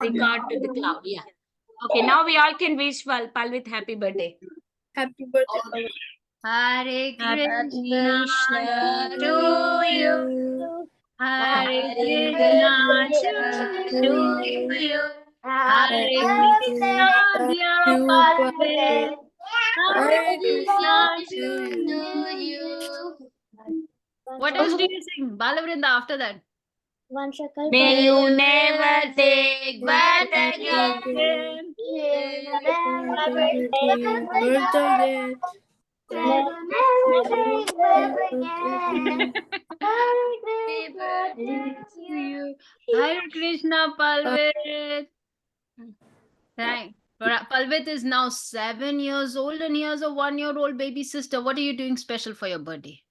regard to the cloud. Yeah. Okay, now we all can wish Palvit happy birthday. Happy birthday. Hare Happy Krishna Krishna to you. Hare Krishna to you. Hare Krishna, dear Palvit. Hare Krishna to you. What else do you sing? Balavrinda after that. May you never take birth again. Happy birthday to you. Hare Krishna, Palvit. Right. Palvit is now 7 years old and he has a 1-year-old baby sister. What are you doing special for your birthday?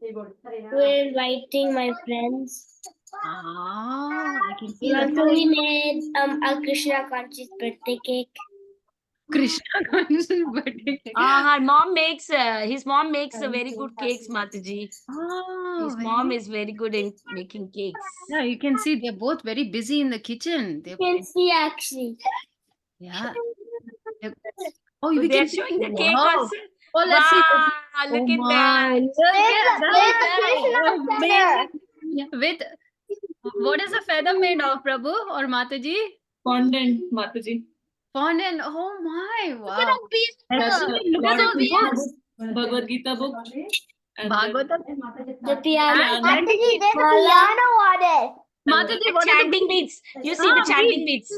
We're inviting my friends. I can see So that. we made a Krishna conscious birthday cake. Krishna conscious birthday cake. Her mom makes, his mom makes a very good cakes, Mataji. His mom is very good in making cakes. Yeah, you can see they're both very busy in the kitchen. You can see actually. Yeah. Oh, we they're can showing the wow. cake also. Oh, let's see. Wow, look at that. Look at that. Yeah. With what is the feather made of, Prabhu or Mataji? Fondant, Mataji. Fondant. Oh my! Wow. Look at that piece. Look at those books. Bhagavad Gita book. Bhagavatam. The piano. Mataji, there's a piano on it. Mataji, what are Chanting the beads. You see the chanting beads.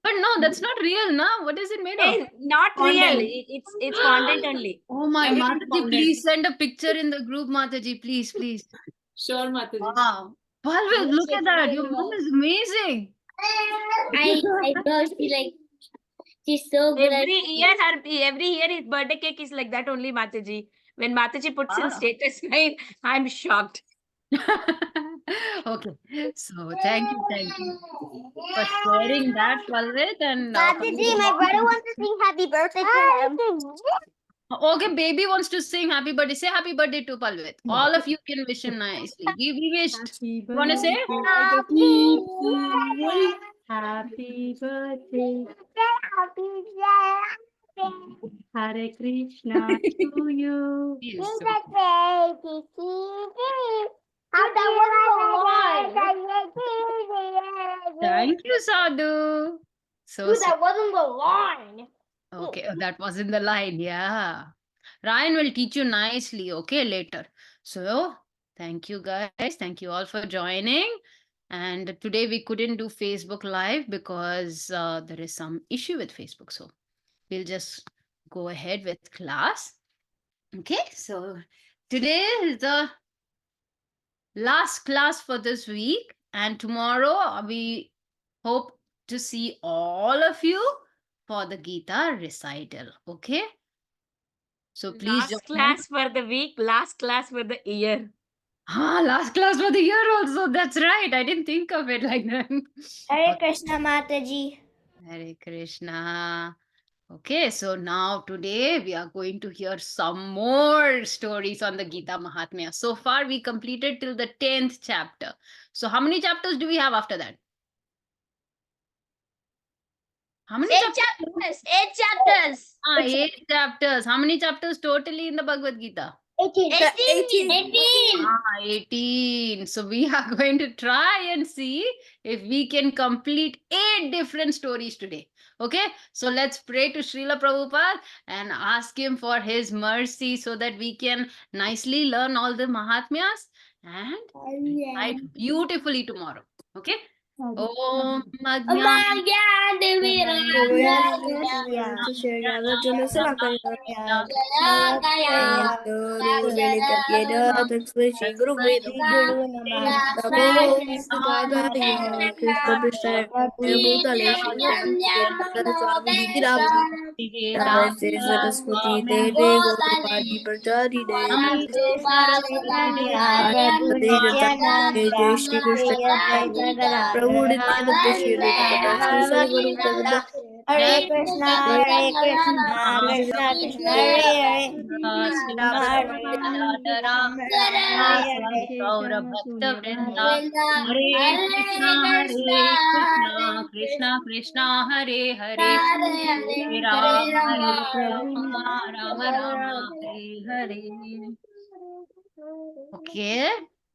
But no, that's not real, na? What is it made of? Not Fondant. real. It's fondant only. Oh my, Everything Mataji, fondant. please send a picture in the group, Mataji, please, please. Sure, Mataji. Wow. Palvit, look at that. Your mom is amazing. I know she's so good. Every year his birthday cake is like that only, Mataji. When Mataji puts in status line, I'm shocked. Okay, so thank you for sharing that, Palvit. And Mataji, my brother wants to sing happy birthday to him. okay, baby wants to sing happy birthday. Say happy birthday to Palvit. All of you can wish him nicely. We wished. You want to say? Happy Happy birthday, Hare Krishna to you. Yes. Thank you, Sadhu. So Dude, that wasn't the line. okay, that was in the line. Yeah. Ryan will teach you nicely, okay, later. So, thank you guys. Thank you all for joining. And today we couldn't do Facebook Live because there is some issue with Facebook. So, we'll just go ahead with class. Okay, so today is the last class for this week. And tomorrow we hope to see all of you for the Gita recital. Okay. So please Last class for the week, last class for the year. last class for the year also. That's right. I didn't think of it like that. Hare Krishna Mataji. Hare Krishna. Okay, so now today we are going to hear some more stories on the Gita Mahatmya. So far we completed till the 10th chapter. So how many chapters do we have after that? How many chapters? 8 chapters. 8 chapters. How many chapters totally in the Bhagavad Gita? 18. 18. So we are going to try and see if we can complete 8 different stories today. Okay, so let's pray to Srila Prabhupada and ask him for his mercy so that we can nicely learn all the Mahatmyas and recite beautifully tomorrow. Okay. Om Hare Krishna, Hare Krishna, Krishna Krishna, Hare Hare, Rama Hare Rama, Rama Hare Gaura Hare. Bhakta Vrinda. Vrinda, Hare Krishna, Krishna Krishna, Krishna Hare Hare. Hare Rama, Rama Rama, Hare Hare. Okay.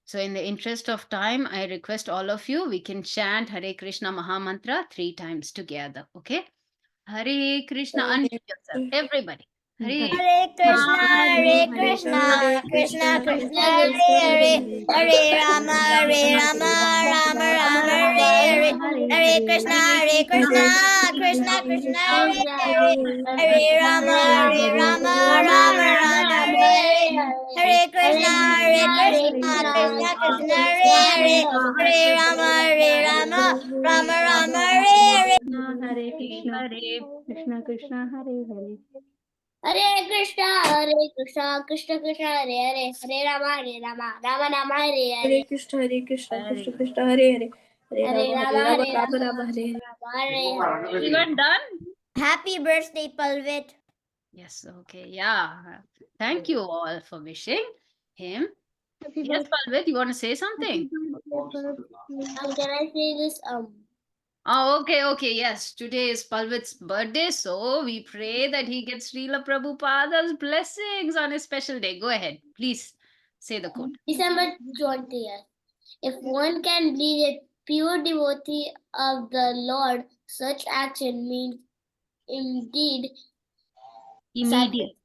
So in the interest of time, I request all of you, we can chant Hare Krishna Maha Mantra 3 times together. Okay. Hare Krishna, unmute yourself, everybody. Hare Hare Krishna, Hare Krishna, Krishna Krishna, Hare Hare, Hare Rama, Rama Rama, Hare Hare, Hare Krishna, Krishna Krishna, Hare Hare, Hare Rama, Rama Rama, Hare Hare, Hare Krishna, Krishna Krishna, Hare Hare, Hare Rama, Rama Rama, Hare Hare Krishna, Hare. Krishna Krishna, Hare Hare. Hare Krishna, Krishna Krishna, Hare Hare, Hare Rama, Rama Hare Hare. Hare Krishna, Krishna Very good. Krishna, Hare Hare, Hare Rama, Rama, Rama, Hare Hare. Hare Hare. Everyone done? Happy birthday, Palvit. Yes, okay. Yeah. Thank you all for wishing him. Yes, Palvit, you want to say something? Can I say this? Oh, okay. Yes, today is Palvit's birthday, so we pray that he gets Srila Prabhupada's blessings on his special day. Go ahead, please say the quote. December 20th. If one can be a pure devotee of the Lord, such action means indeed Immediate.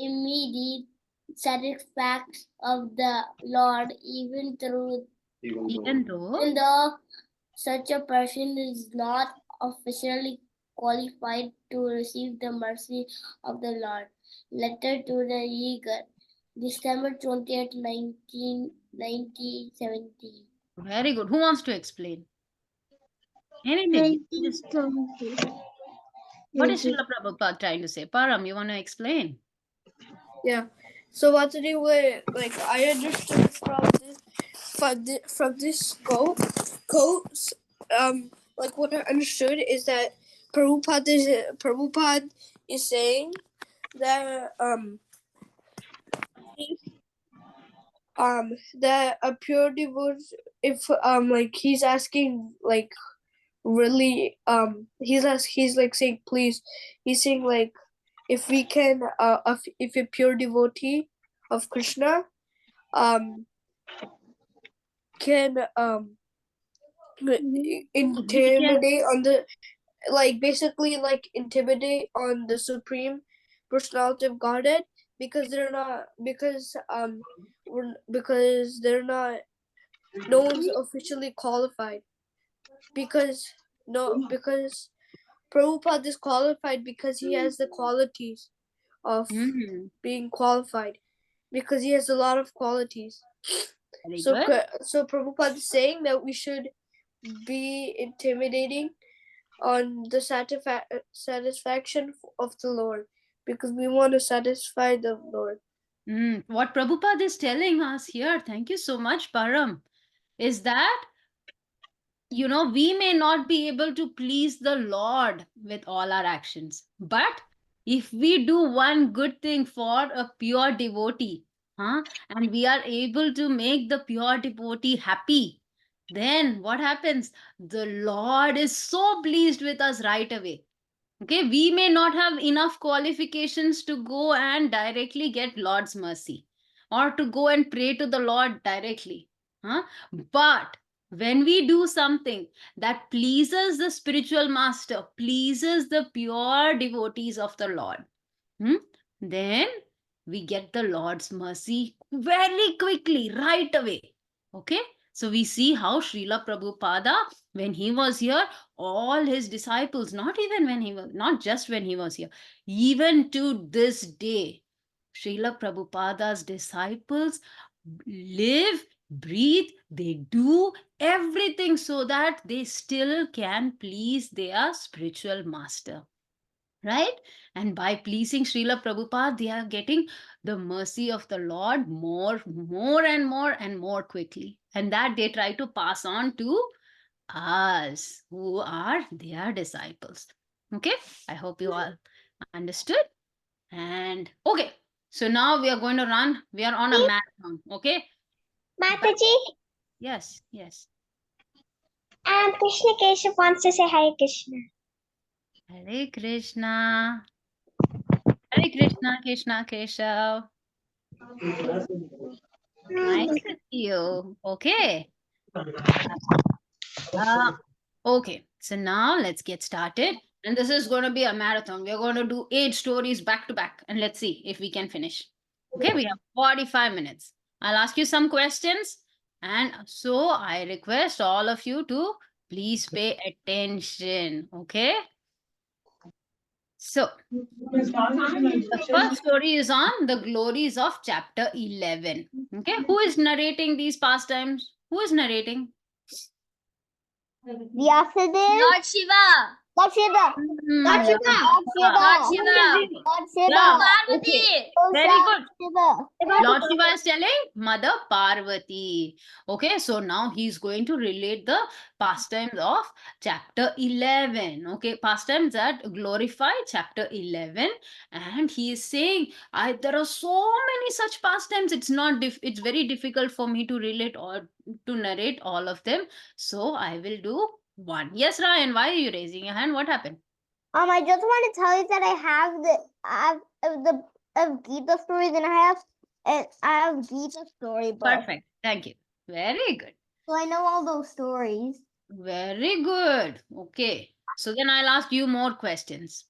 immediate satisfaction of the Lord, Even even though though such a person is not officially qualified to receive the mercy of the Lord. Letter to the Eagle, December 20th, 1970. very good. Who wants to explain? Anything. What is Srila Prabhupada trying to say? Param, you want to explain? Yeah. So what to do with, like, I understood from this quote, like what I understood is that Prabhupada is saying that that a pure devotee, if like he's asking, like, really, he's like saying please, he's saying like if we can if a pure devotee of Krishna can intimidate on the, like, basically like intimidate on the Supreme Personality of Godhead, because they're not, because they're not, no one's officially qualified, because Prabhupada is qualified because he has the qualities of being qualified, because he has a lot of qualities. Very So good. so Prabhupada is saying that we should be intimidating on the satisfaction of the Lord, because we want to satisfy the Lord. What Prabhupada is telling us here, thank you so much, Param, is that, we may not be able to please the Lord with all our actions. But if we do one good thing for a pure devotee, and we are able to make the pure devotee happy, then what happens? The Lord is so pleased with us right away. Okay, we may not have enough qualifications to go and directly get Lord's mercy or to go and pray to the Lord directly. But when we do something that pleases the spiritual master, pleases the pure devotees of the Lord, then we get the Lord's mercy very quickly, right away. Okay, so we see how Srila Prabhupada, when he was here, all his disciples, not just when he was here, even to this day, Srila Prabhupada's disciples live, breathe, they do everything so that they still can please their spiritual master. Right? And by pleasing Srila Prabhupada, they are getting the mercy of the Lord more and more quickly. And that they try to pass on to us who are their disciples. Okay, I hope you all understood. And okay, so now we are going to run. We are on a marathon. Okay. Mataji, Yes, yes. Krishna Keshav wants to say Hare Krishna. Hare Krishna. Hare Krishna, Krishna Keshav. Nice to see you. Okay. Uh, okay. So now let's get started. And this is going to be a marathon. We're going to do 8 stories back to back. And let's see if we can finish. Okay. We have 45 minutes. I'll ask you some questions. And so I request all of you to please pay attention. Okay. So the first story is on the glories of chapter 11. Okay. Who is narrating these pastimes? Who is narrating? Vyasadeva. Lord Shiva. Lord Shiva. Hmm, Lord Shiva. Lord Shiva. Lord Who Shiva. is it? Lord Shiva. Yeah. Parvati. Okay. Very good. Shiva. Lord Shiva is telling Mother Parvati. Okay, so now he's going to relate the pastimes of chapter 11. Okay, pastimes that glorify chapter 11. And he is saying, there are so many such pastimes. It's not, it's very difficult for me to relate or to narrate all of them. So I will do one. Yes, Ryan, why are you raising your hand? What happened? I just want to tell you that I have the Gita stories and I have Gita storybook. Perfect. Thank you. Very good. So I know all those stories. Very good. Okay. So then I'll ask you more questions.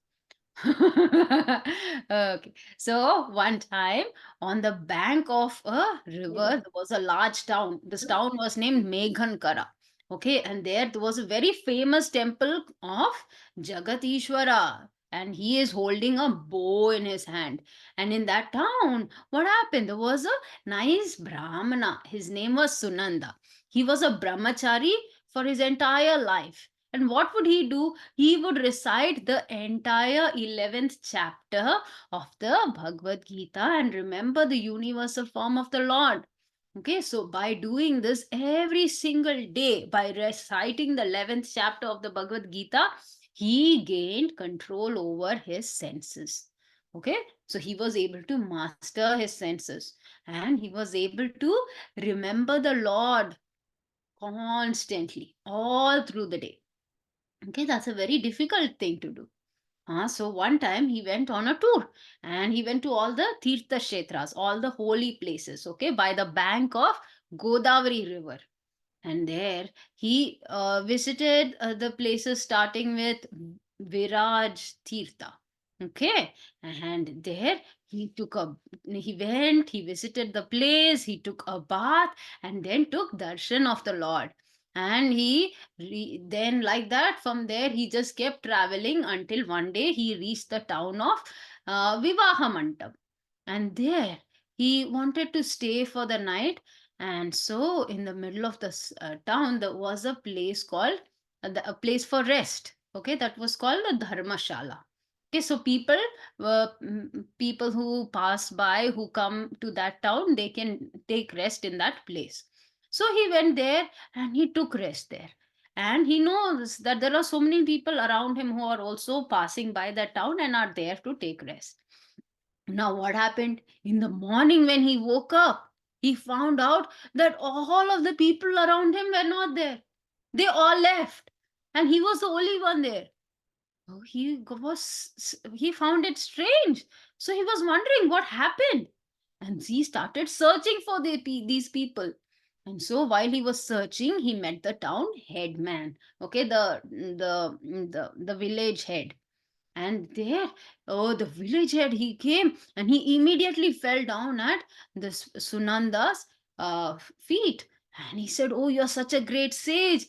Okay. So one time on the bank of a river, there was a large town. This town was named Meghankara. Okay. And there was a very famous temple of Jagatishwara. And he is holding a bow in his hand. And in that town, what happened? There was a nice Brahmana. His name was Sunanda. He was a brahmachari for his entire life. And what would he do? He would recite the entire 11th chapter of the Bhagavad Gita and remember the universal form of the Lord. Okay, so by doing this every single day, by reciting the 11th chapter of the Bhagavad Gita, he gained control over his senses. Okay, so he was able to master his senses and he was able to remember the Lord constantly all through the day. Okay, that's a very difficult thing to do. So one time he went on a tour and he went to all the Tirtha Kshetras, all the holy places, okay, by the bank of Godavari River. And there he visited the places starting with Viraj Tirtha. Okay, and there he went, he visited the place, he took a bath, and then took darshan of the Lord. And then, like that, from there, he just kept traveling until one day he reached the town of Vivaha Mandap. And there he wanted to stay for the night, and so in the middle of the town there was a place called a place for rest. Okay, that was called a dharmashala. Okay, so people who pass by, who come to that town, they can take rest in that place. So he went there and he took rest there. And he knows that there are so many people around him who are also passing by that town and are there to take rest. Now, what happened? In the morning when he woke up, he found out that all of the people around him were not there. They all left. And he was the only one there. Oh, he found it strange. So he was wondering what happened. And he started searching for these people. And so while he was searching, he met the town headman. Okay, the village head. And there, oh, the village head, he came and he immediately fell down at this Sunanda's feet. And he said, "Oh, you're such a great sage.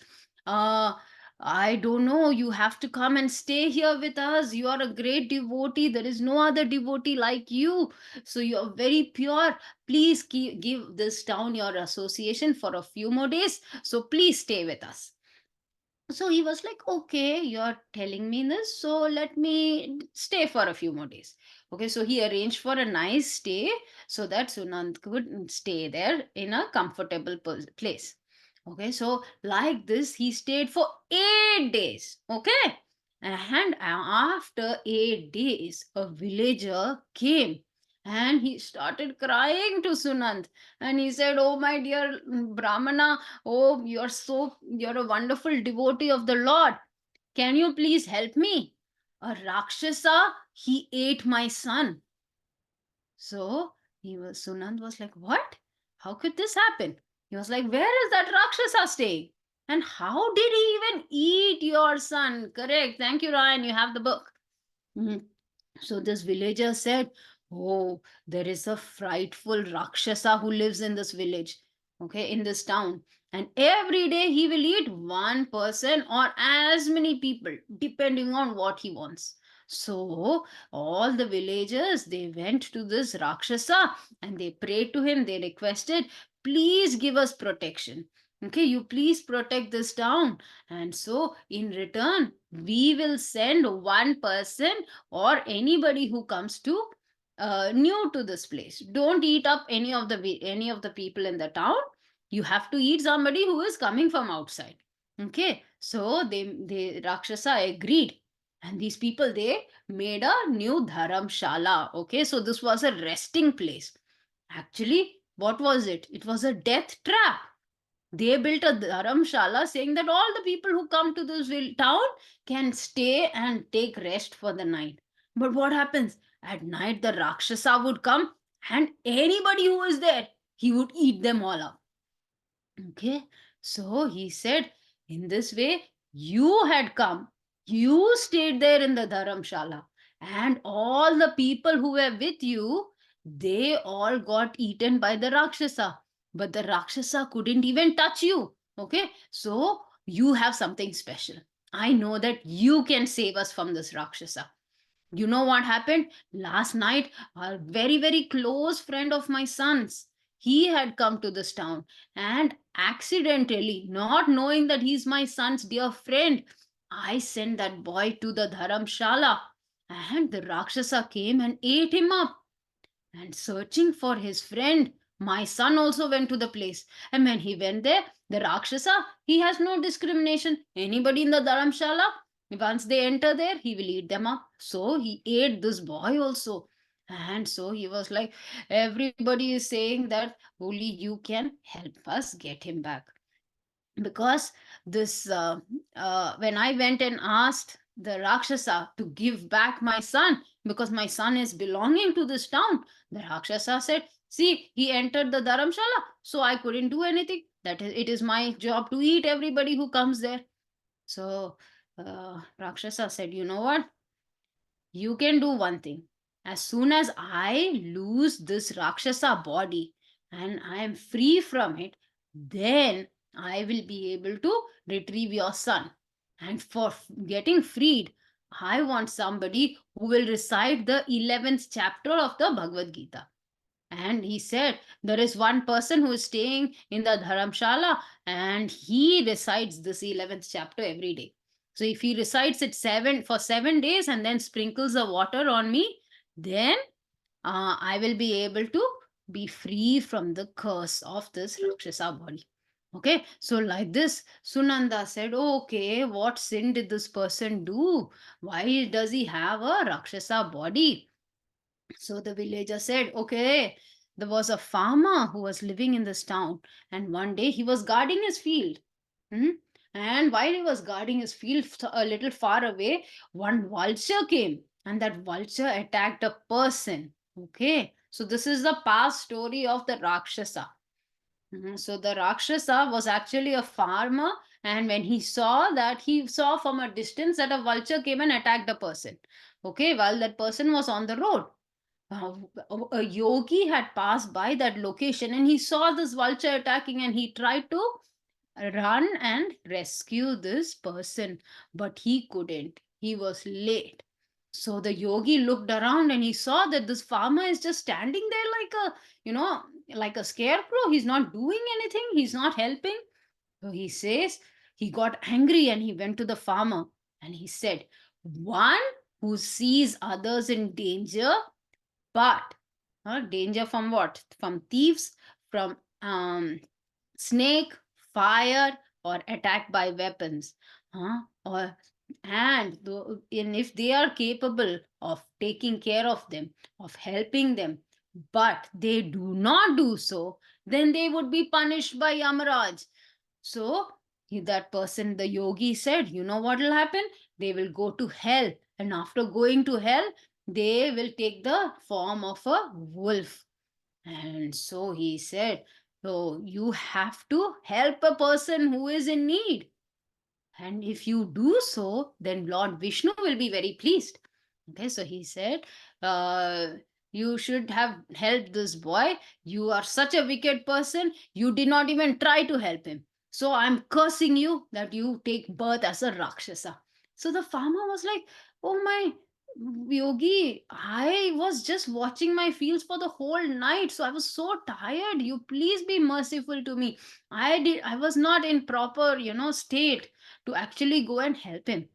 Uh, I don't know. You have to come and stay here with us. You are a great devotee. There is no other devotee like you. So you're very pure. Please give this town your association for a few more days. So please stay with us." So he was like, "Okay, you're telling me this, so let me stay for a few more days." Okay, so he arranged for a nice stay so that Sunand could stay there in a comfortable place. Okay, so like this, he stayed for 8 days. Okay, And after 8 days, a villager came and he started crying to Sunand. And he said, "Oh, my dear Brahmana, oh, you're a wonderful devotee of the Lord. Can you please help me? A Rakshasa, he ate my son." So Sunand was like, "What? How could this happen?" He was like, "Where is that Rakshasa staying? And how did he even eat your son?" Correct. Thank you, Ryan. You have the book. Mhm. So this villager said, "Oh, there is a frightful Rakshasa who lives in this village, okay, in this town. And every day he will eat one person or as many people, depending on what he wants." So all the villagers, they went to this Rakshasa and they prayed to him. They requested, "Please give us protection. Okay, you please protect this town. And so in return, we will send one person or anybody who comes to new to this place. Don't eat up any of the people in the town. You have to eat somebody who is coming from outside." Okay, so they Rakshasa agreed, and these people, they made a new dharamshala. Okay, so this was a resting place. Actually, what was it? It was a death trap. They built a dharamshala saying that all the people who come to this town can stay and take rest for the night. But what happens? At night, the Rakshasa would come and anybody who is there, he would eat them all up. Okay, so he said, "In this way, you had come, you stayed there in the Dharamshala, and all the people who were with you, they all got eaten by the Rakshasa. But the Rakshasa couldn't even touch you. Okay, so you have something special. I know that you can save us from this Rakshasa." You know what happened? Last night, a very, very close friend of my son's, he had come to this town, and accidentally, not knowing that he's my son's dear friend, I sent that boy to the Dharamshala, and the Rakshasa came and ate him up. And searching for his friend, my son also went to the place. And when he went there, the Rakshasa, he has no discrimination. Anybody in the Dharamshala, once they enter there, he will eat them up. So he ate this boy also. And so he was like, everybody is saying that only you can help us get him back. Because this when I went and asked the Rakshasa to give back my son, because my son is belonging to this town, the Rakshasa said, "See, he entered the Dharamshala, so I couldn't do anything. That is, it is my job to eat everybody who comes there." So Rakshasa said, "You know what, you can do one thing. As soon as I lose this Rakshasa body and I am free from it, then I will be able to retrieve your son. And for getting freed, I want somebody who will recite the 11th chapter of the Bhagavad Gita." And he said, "There is one person who is staying in the Dharamshala and he recites this 11th chapter every day. So if he recites it for 7 days and then sprinkles the water on me, then I will be able to be free from the curse of this Rakshasa body." Okay, so like this, Sunanda said, "Okay, what sin did this person do? Why does he have a Rakshasa body?" So the villager said, "Okay, there was a farmer who was living in this town, and one day he was guarding his field. Hmm? And while he was guarding his field a little far away, one vulture came, and that vulture attacked a person." Okay, so this is the past story of the Rakshasa. So the Rakshasa was actually a farmer, and when he saw from a distance that a vulture came and attacked a person. Okay, while that person was on the road, uh, a yogi had passed by that location and he saw this vulture attacking, and he tried to run and rescue this person, but he couldn't. He was late. So the yogi looked around and he saw that this farmer is just standing there like like a scarecrow. He's not doing anything, he's not helping. So he says, he got angry and he went to the farmer and he said, "One who sees others in danger, but danger from what? From thieves, from snake, fire, or attack by weapons, or And if they are capable of taking care of them, of helping them, but they do not do so, then they would be punished by Yamaraj. So that person, the yogi, said, you know what will happen? They will go to hell, and after going to hell, they will take the form of a wolf. And so he said, so you have to help a person who is in need. And if you do so, then Lord Vishnu will be very pleased. Okay, so he said, uh, you should have helped this boy. You are such a wicked person. You did not even try to help him. So I'm cursing you that you take birth as a Rakshasa. So the farmer was like, oh my yogi, I was just watching my fields for the whole night. So I was so tired. You please be merciful to me. I was not in proper, state to actually go and help him.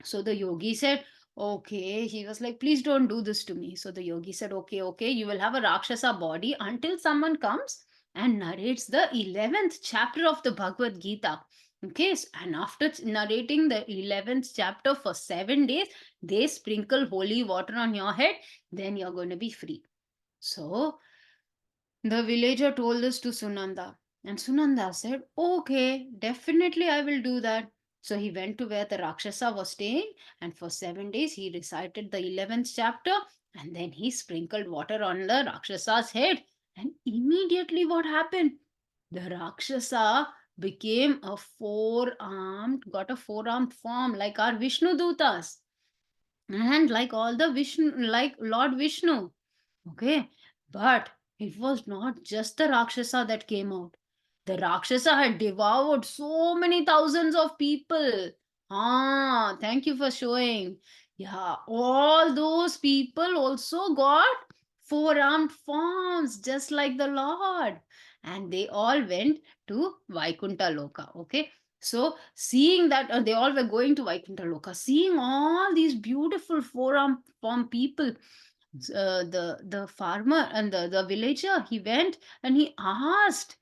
So the yogi said, okay. He was like, please don't do this to me. So the yogi said, okay, you will have a Rakshasa body until someone comes and narrates the 11th chapter of the Bhagavad Gita. Okay, and after narrating the 11th chapter for 7 days, they sprinkle holy water on your head, then you're going to be free. So the villager told this to Sunanda, and Sunanda said, okay, definitely I will do that. So he went to where the Rakshasa was staying, and for 7 days he recited the 11th chapter, and then he sprinkled water on the Rakshasa's head. And immediately what happened? The Rakshasa became a got a four-armed form like our Vishnu Dutas, and like all the Vishnu, like Lord Vishnu. Okay, but it was not just the Rakshasa that came out. The Rakshasa had devoured so many thousands of people. Ah, thank you for showing. Yeah, all those people also got four-armed forms, just like the Lord. And they all went to Vaikuntha Loka. Okay, so seeing that they all were going to Vaikuntha Loka, seeing all these beautiful four-armed form people, the farmer and the villager, he went and he asked,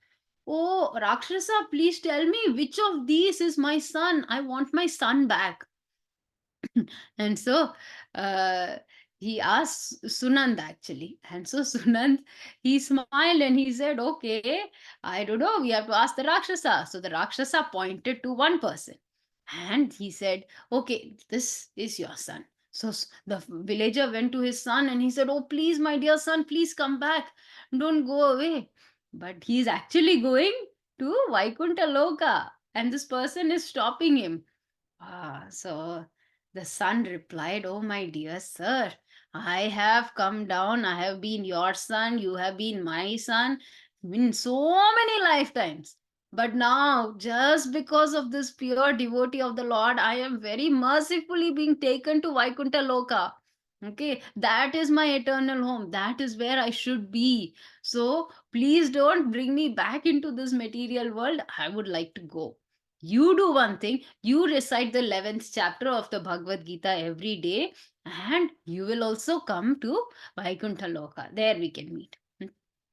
oh Rakshasa, please tell me which of these is my son. I want my son back. And so uh, he asked Sunand actually. And so Sunand, he smiled and he said, okay, I don't know, we have to ask the Rakshasa. So the Rakshasa pointed to one person and he said, okay, this is your son. So the villager went to his son and he said, oh, please, my dear son, please come back. Don't go away. But he's actually going to Vaikuntha Loka, and this person is stopping him. So the son replied, oh, my dear sir, I have come down. I have been your son. You have been my son in so many lifetimes. But now, just because of this pure devotee of the Lord, I am very mercifully being taken to Vaikuntha Loka. Okay, that is my eternal home. That is where I should be. So please don't bring me back into this material world. I would like to go. You do one thing, you recite the 11th chapter of the Bhagavad Gita every day, and you will also come to Vaikuntha Loka. There we can meet.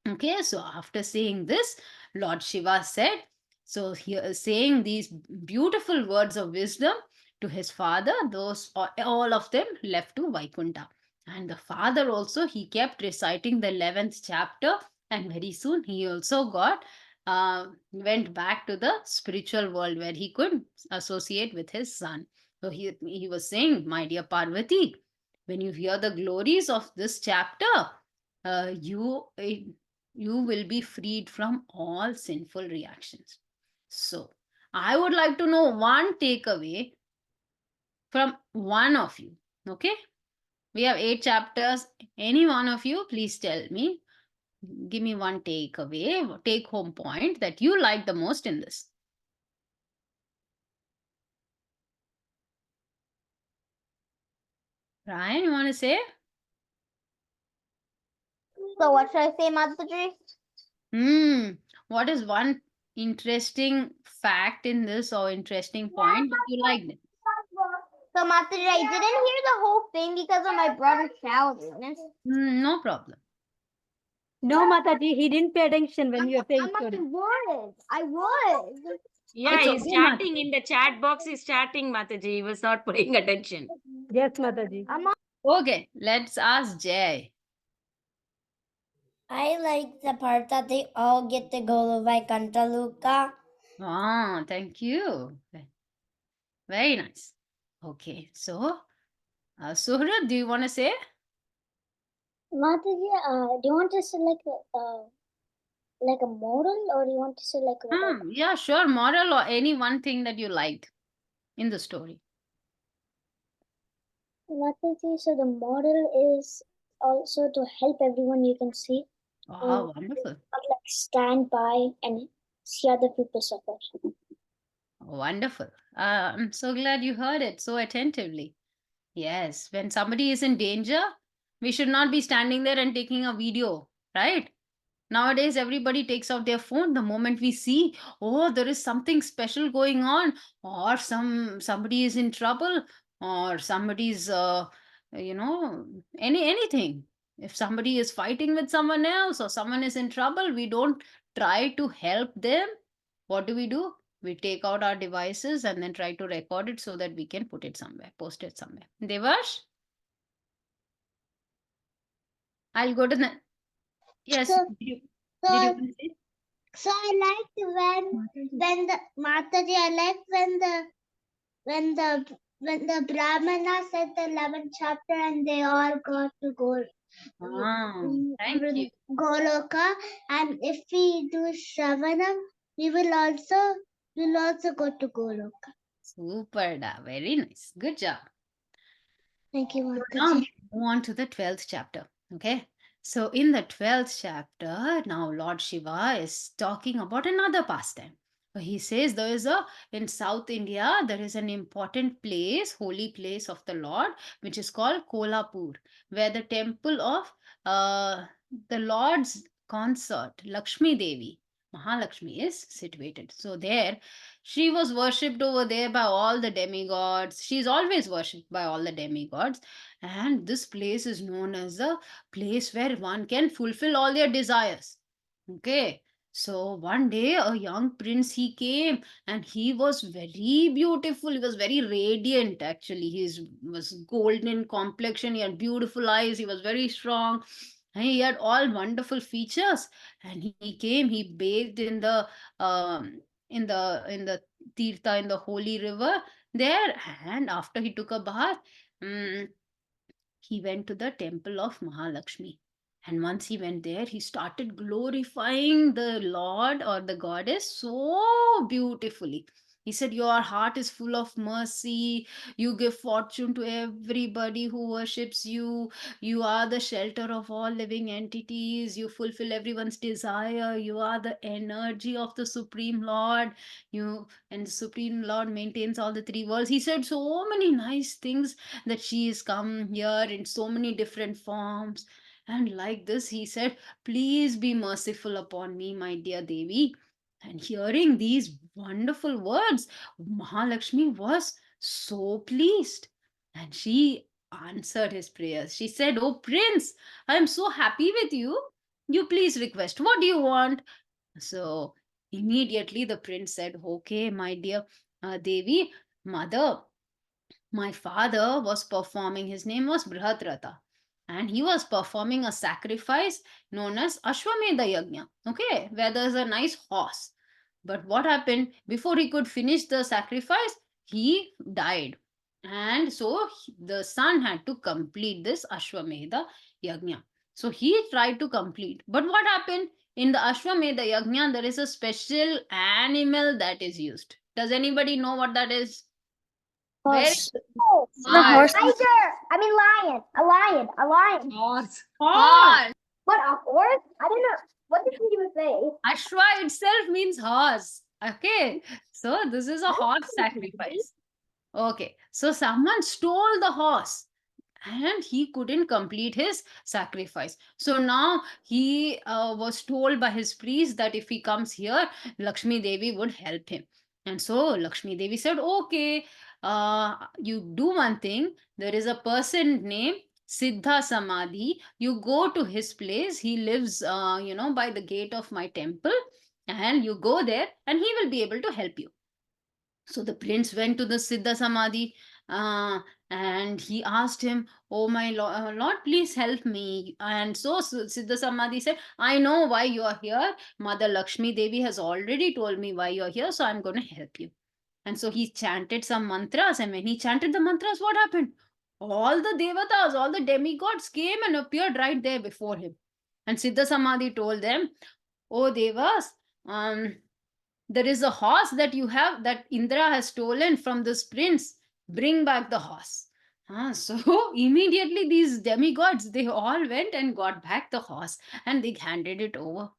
Okay, so after saying this, Lord Shiva said, so here saying these beautiful words of wisdom to his father, those all of them left to Vaikuntha. And the father also, he kept reciting the 11th chapter, and very soon he also went back to the spiritual world where he could associate with his son. So he was saying, my dear Parvati, when you hear the glories of this chapter, uh, you you will be freed from all sinful reactions. So I would like to know one takeaway from one of you. Okay, we have 8 chapters. Any one of you, please tell me. Give me one takeaway, take home point that you like the most in this. Ryan, you want to say? So what should I say, Mataji? What is one interesting fact in this or interesting point that you liked it? So Mataji, I didn't hear the whole thing because of my brother shouting. No problem. No, Mataji, he didn't pay attention when you were saying I story. was. Yeah, It's he's okay, chatting Mataji. in the chat box. He's chatting, Mataji. He was not paying attention. Yes, Mataji. Okay, let's ask Jay. I like the part that they all get to go by Cantaluca. Ah, thank you. Very nice. Okay, so Suhra, do you want to say? Mataji, do you want to say like a moral, or do you want to say like whatever? Yeah, sure. Moral or any one thing that you liked in the story. Mataji, so the moral is also to help everyone you can see, Oh, wonderful. not like stand by and see other people suffer. Wonderful. I'm so glad you heard it so attentively. Yes, when somebody is in danger, we should not be standing there and taking a video, right? Nowadays, everybody takes out their phone the moment we see, oh, there is something special going on, or somebody is in trouble, or somebody's, anything. If somebody is fighting with someone else or someone is in trouble, we don't try to help them. What do? We take out our devices and then try to record it so that we can put it somewhere, post it somewhere. Devash, I'll go to the. Yes, So- did you want to say? So I liked when the Mataji, I liked when the Brahmana said the 11th chapter and they all got to go Thank you. Goloka, and if we do Shravanam, we'll also go to Goloka. Super, da. Very nice. Good job. Thank you, So now Mataji. we move on to the 12th chapter. Okay. So in the 12th chapter, now Lord Shiva is talking about another pastime. So he says there is in South India, there is an important place, holy place of the Lord, which is called Kolhapur, where the temple of uh, the Lord's consort, Lakshmi Devi, Mahalakshmi, is situated. So there, she was worshipped over there by all the demigods. She's always worshipped by all the demigods. And this place is known as a place where one can fulfill all their desires. Okay. So one day a young prince he came and he was very beautiful. He was very radiant actually. He was golden in complexion. He had beautiful eyes. He was very strong. And he had all wonderful features. And he came. He bathed in the tirtha, in the holy river there. And after he took a bath, mm, he went to the temple of Mahalakshmi. And once he went there, he started glorifying the Lord or the goddess so beautifully. He said, your heart is full of mercy. You give fortune to everybody who worships you. You are the shelter of all living entities. You fulfill everyone's desire. You are the energy of the Supreme Lord. And the Supreme Lord maintains all the three worlds. He said so many nice things that she has come here in so many different forms. And like this, he said, please be merciful upon me, my dear Devi. And hearing these wonderful words, Mahalakshmi was so pleased. And she answered his prayers. She said, oh, Prince, I am so happy with you. You please request. What do you want? So immediately the prince said, okay, my dear Devi, mother, my father was performing, his name was Brihadrata, and he was performing a sacrifice known as Ashwamedha Yajna, okay, where there's a nice horse. But what happened before he could finish the sacrifice? He died. And so the son had to complete this Ashwamedha Yajna. So he tried to complete. But what happened? In the Ashwamedha Yajna, there is a special animal that is used. Does anybody know what that is? Horse. The horse. Tiger. I mean lion. A lion. A lion. Horse. Horse. What, a horse? I don't know. What did he even say? Ashwa itself means horse. Okay. So this is a horse sacrifice. Okay. So someone stole the horse and he couldn't complete his sacrifice. So now he was told by his priest that if he comes here, Lakshmi Devi would help him. And so Lakshmi Devi said, okay, you do one thing. There is a person named Siddha Samadhi. You go to his place. He lives, by the gate of my temple. And you go there and he will be able to help you. So the prince went to the Siddha Samadhi, uh, and he asked him, "Oh my Lord, please help me." And so Siddha Samadhi said, "I know why you are here. Mother Lakshmi Devi has already told me why you are here, so I'm going to help you." And so he chanted some mantras, and when he chanted the mantras, what happened? All the devatas, all the demigods came and appeared right there before him. And Siddha Samadhi told them, "Oh Devas, there is a horse that you have that Indra has stolen from this prince. Bring back the horse." So immediately these demigods, they all went and got back the horse and they handed it over.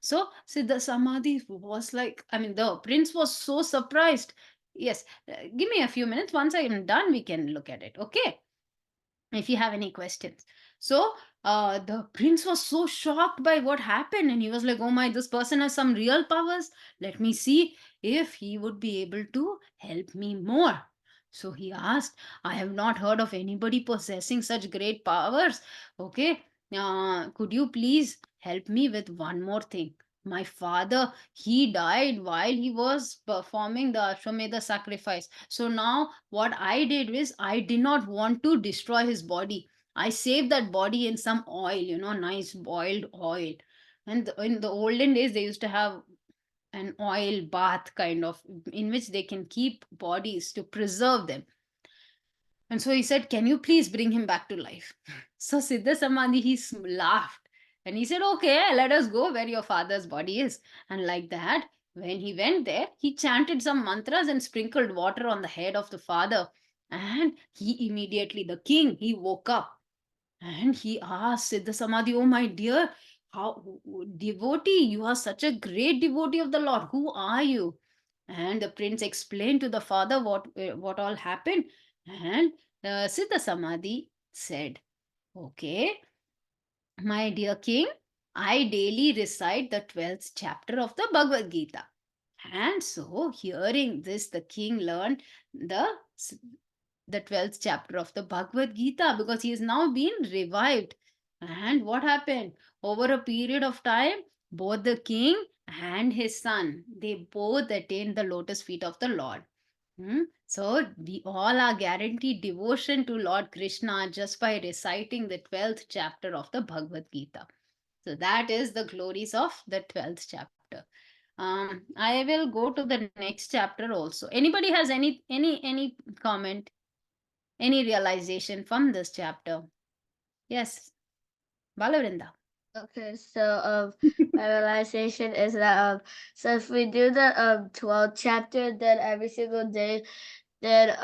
So Siddha Samadhi was like, I mean, the prince was so surprised. Yes, give me a few minutes. Once I am done, we can look at it. Okay, if you have any questions. So the prince was so shocked by what happened, and he was like, "Oh my, this person has some real powers. Let me see if he would be able to help me more." So he asked, "I have not heard of anybody possessing such great powers. Okay, could you please help me with one more thing? My father, he died while he was performing the Ashwamedha sacrifice. So now what I did is, I did not want to destroy his body. I saved that body in some oil, nice boiled oil. And in the olden days, they used to have an oil bath kind of, in which they can keep bodies to preserve them. And so he said, "Can you please bring him back to life?" So Siddha Samadhi, laughed and he said, "Okay, let us go where your father's body is." And like that, when he went there, he chanted some mantras and sprinkled water on the head of the father. And he immediately, the king, he woke up and he asked Siddha Samadhi, "Oh my dear, how devotee, you are such a great devotee of the Lord. Who are you?" And the prince explained to the father what all happened. And Siddha Samadhi said, "Okay, my dear king, I daily recite the 12th chapter of the Bhagavad Gita." And so, hearing this, the king learned the the 12th chapter of the Bhagavad Gita, because he is now being revived. And what happened? Over a period of time, both the king and his son, they both attained the lotus feet of the Lord. So we all are guaranteed devotion to Lord Krishna just by reciting the 12th chapter of the Bhagavad Gita. So that is the glories of the 12th chapter. I will go to the next chapter also. Anybody has any comment, any realization from this chapter? Yes, Balavrinda. Okay, so my realization is that so if we do the 12th chapter, then every single day, then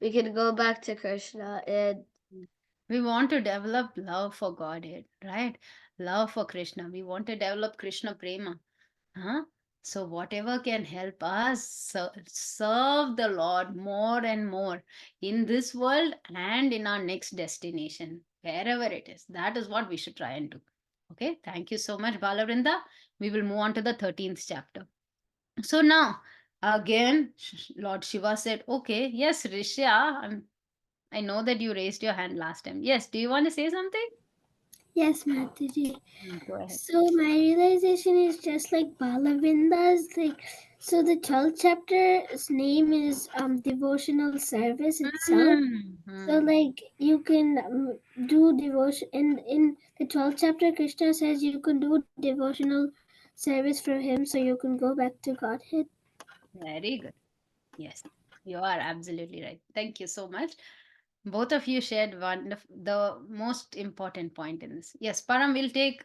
we can go back to Krishna. And We want to develop love for Godhead, right? Love for Krishna. We want to develop Krishna prema. Huh? So whatever can help us serve the Lord more and more in this world and in our next destination, wherever it is. That is what we should try and do. Okay, thank you so much, Balavrinda. We will move on to the 13th chapter. So now, again, Lord Shiva said, "Okay, yes, Rishya, I know that you raised your hand last time. Yes, do you want to say something?" Yes, Mataji. Go ahead. So my realization is just like Balavinda's, like, so the 12th chapter's name is devotional service itself. So Mhm. like you can do devotion in the 12th chapter. Krishna says you can do devotional service for him, so you can go back to Godhead. Very good. Yes, you are absolutely right. Thank you so much. Both of you shared one of the most important point in this. Yes, Param will take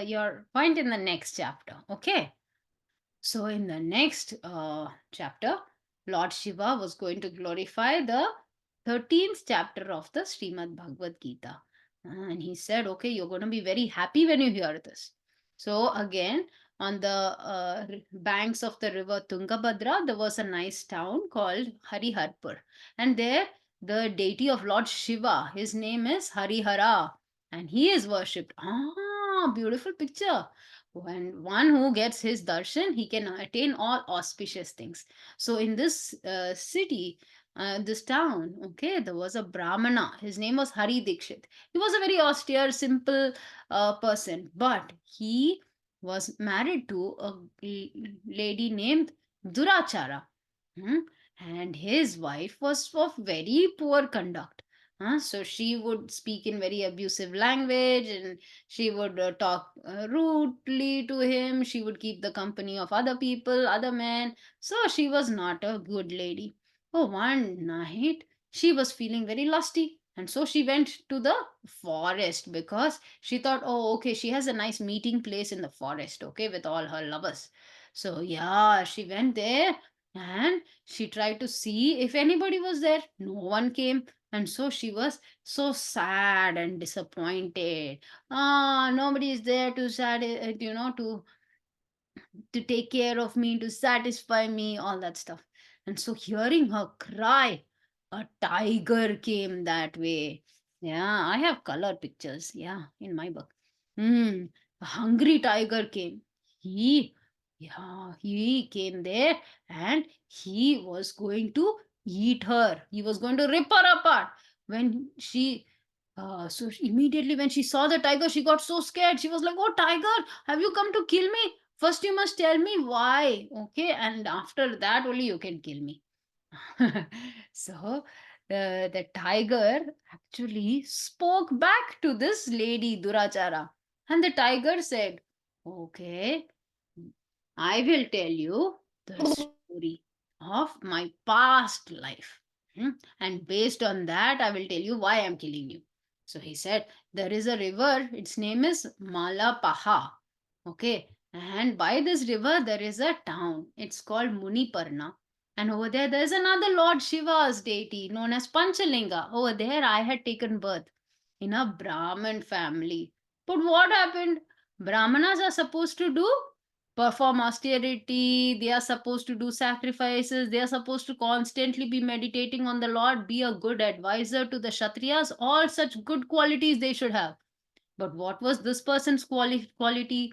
your point in the next chapter. Okay. So in the next chapter, Lord Shiva was going to glorify the 13th chapter of the Srimad Bhagavad Gita. And he said, "Okay, you're going to be very happy when you hear this." So again, on the banks of the river Tungabhadra, there was a nice town called Hariharpur. And there, the deity of Lord Shiva, his name is Harihara. And he is worshipped. Ah, beautiful picture. When one who gets his darshan, he can attain all auspicious things. So in this city, this town, okay, there was a brahmana. His name was Hari Dikshit. He was a very austere, simple person, but he was married to a lady named Durachara. Hmm? and his wife was of very poor conduct. So she would speak in very abusive language, and she would talk rudely to him. She would keep the company of other people, other men. So she was not a good lady. Oh, one night she was feeling very lusty, and so she went to the forest because she thought, oh, okay, she has a nice meeting place in the forest, okay, with all her lovers. So yeah, she went there, and she tried to see if anybody was there. No one came. And so she was so sad and disappointed. Ah, nobody is there to to take care of me, to satisfy me, all that stuff. And so, hearing her cry, a tiger came that way. Yeah, I have color pictures. Yeah, in my book. A hungry tiger came. He came there, and he was going to eat her. He was going to rip her apart. When immediately when she saw the tiger, she got so scared. She was like, "Oh, tiger, have you come to kill me? First, you must tell me why, okay? And after that, only you can kill me." So, the tiger actually spoke back to this lady, Durachara. And the tiger said, okay, I will tell you the story of my past life. Hmm? And based on that, I will tell you why I'm killing you. So he said, there is a river, its name is Malapaha. Okay. And by this river, there is a town. It's called Muniparna. And over there, there's another Lord Shiva's deity known as Panchalinga. Over there, I had taken birth in a Brahmin family. But what happened? Brahmanas are supposed to do perform austerity, they are supposed to do sacrifices, they are supposed to constantly be meditating on the Lord, be a good advisor to the Kshatriyas, all such good qualities they should have. But what was this person's quality?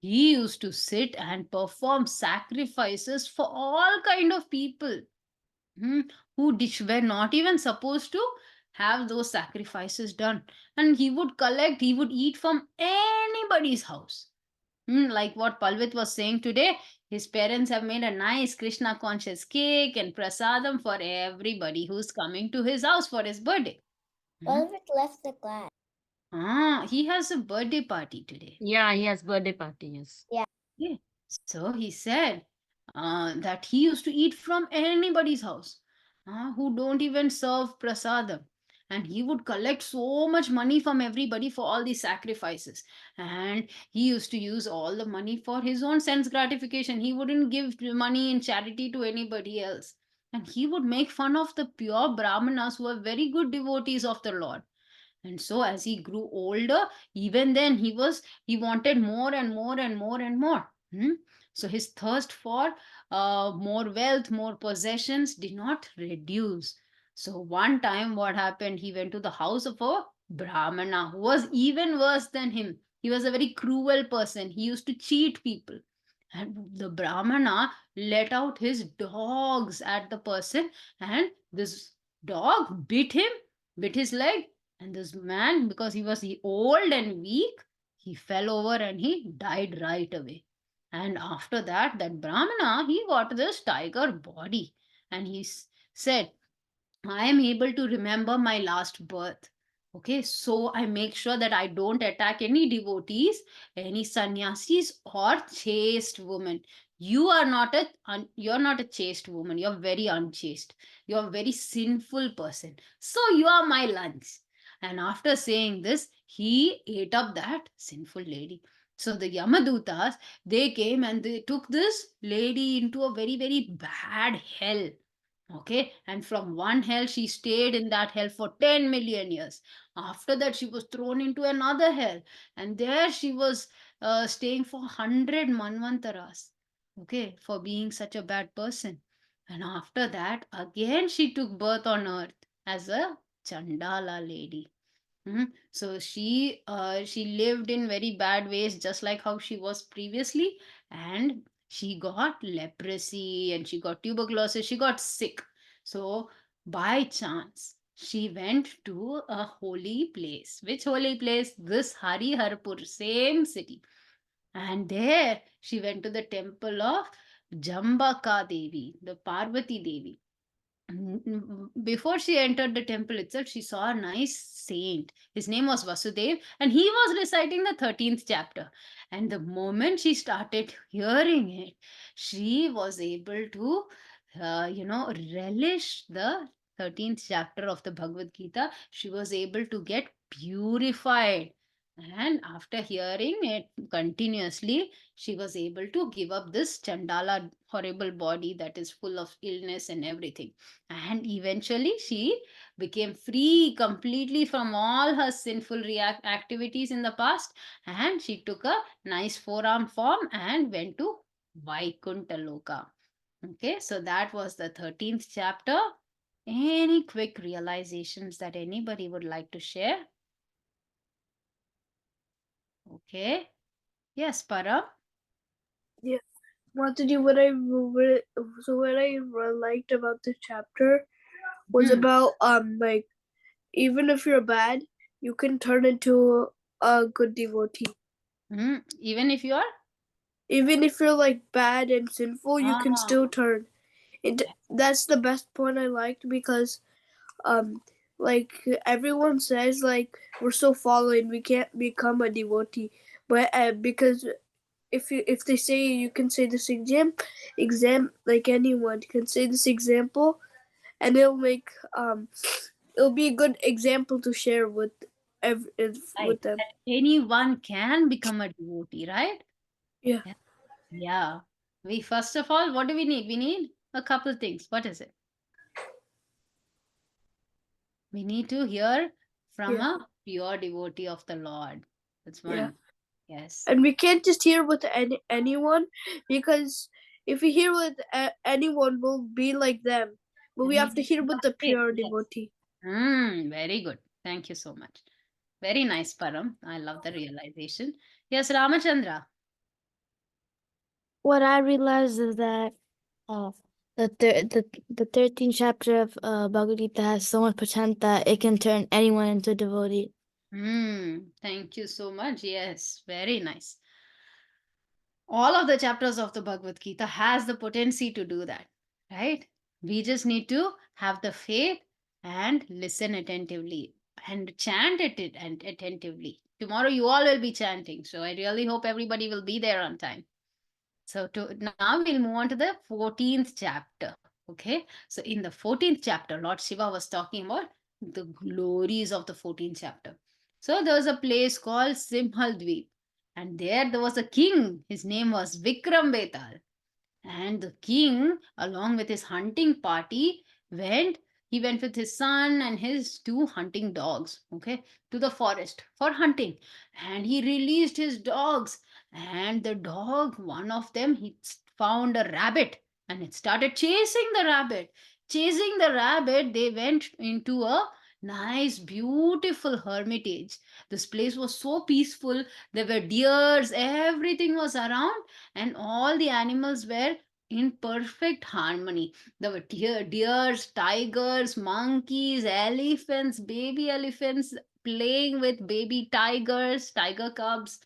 He used to sit and perform sacrifices for all kind of people, hmm, were not even supposed to have those sacrifices done. And he would eat from anybody's house. Like what Palvit was saying today, his parents have made a nice Krishna conscious cake and prasadam for everybody who's coming to his house for his birthday. Hmm. Velvet left the class. He has a birthday party today. Yeah, he has birthday party, yes. Yeah. Yeah. So he said that he used to eat from anybody's house who don't even serve prasadam. And he would collect so much money from everybody for all these sacrifices. And he used to use all the money for his own sense gratification. He wouldn't give money in charity to anybody else. And he would make fun of the pure Brahmanas who are very good devotees of the Lord. And so as he grew older, even then he wanted more and more and more and more. So his thirst for more wealth, more possessions did not reduce. So one time what happened, he went to the house of a Brahmana who was even worse than him. He was a very cruel person. He used to cheat people. And the Brahmana let out his dogs at the person, and this dog bit his leg, and this man, because he was old and weak, he fell over and he died right away. And after that, that Brahmana, he got this tiger body. And he said, I am able to remember my last birth. Okay, so I make sure that I don't attack any devotees, any sannyasis, or chaste women. You're not a chaste woman. You're very unchaste. You're a very sinful person. So you are my lunch. And after saying this, he ate up that sinful lady. So the Yamadutas, they came and they took this lady into a very, very bad hell. Okay, and from one hell, she stayed in that hell for 10 million years. After that, she was thrown into another hell, and there she was staying for 100 manvantaras. Okay, for being such a bad person. And after that, again, she took birth on earth as a Chandala lady. So she lived in very bad ways, just like how she was previously, and she got leprosy and she got tuberculosis. She got sick. So by chance, she went to a holy place. Which holy place? This Hariharpur, same city. And there she went to the temple of Jambaka Devi, the Parvati Devi. before she entered the temple itself, she saw a nice saint. His name was Vasudev, and he was reciting the 13th chapter. And the moment she started hearing it, she was able to, relish the 13th chapter of the Bhagavad Gita. She was able to get purified. And after hearing it continuously, she was able to give up this Chandala horrible body that is full of illness and everything. And eventually she became free completely from all her sinful activities in the past, and she took a nice forearm form and went to Vaikuntha Loka. Okay, so that was the 13th chapter. Any quick realizations that anybody would like to share? Okay, yes, Param. Yeah. Mataji, what I liked about the chapter was about like, even if you're bad, you can turn into a good devotee. Even if you are Even if you're like bad and sinful, you can Ah. still turn. That's the best point I liked, because like everyone says, like, we're so fallen, we can't become a devotee. But because if they say you can say this like anyone can say this example, and it'll be a good example to share with right, them. that anyone can become a devotee, right? Yeah. Yeah. We first of all, what do we need? We need a couple things. What is it? We need to hear from Yeah. a pure devotee of the Lord. That's Yeah. one. Yes. And we can't just hear with anyone, because if we hear with anyone, we'll be like them. But we And we have to need hear to with have the faith. pure Yes. devotee. Very good. Thank you so much. Very nice, Param. I love the realization. Yes, Ramachandra. What I realized is that the 13th chapter of Bhagavad Gita has so much potential that it can turn anyone into a devotee. Thank you so much. Yes, very nice. All of the chapters of the Bhagavad Gita has the potency to do that, right? We just need to have the faith and listen attentively and chant it and attentively. Tomorrow you all will be chanting, so I really hope everybody will be there on time. So now we'll move on to the 14th chapter. Okay, so in the 14th chapter, Lord Shiva was talking about the glories of the 14th chapter. So there was a place called Simhal Dweep, and there was a king. His name was Vikram Betal. And the king, along with his hunting party, he went with his son and his two hunting dogs, okay, to the forest for hunting. And he released his dogs. And the dog, one of them, he found a rabbit and it started chasing the rabbit. Chasing the rabbit, they went into a nice, beautiful hermitage. This place was so peaceful. There were deers, everything was around, and all the animals were in perfect harmony. There were deers, tigers, monkeys, elephants, baby elephants playing with baby tigers, tiger cubs.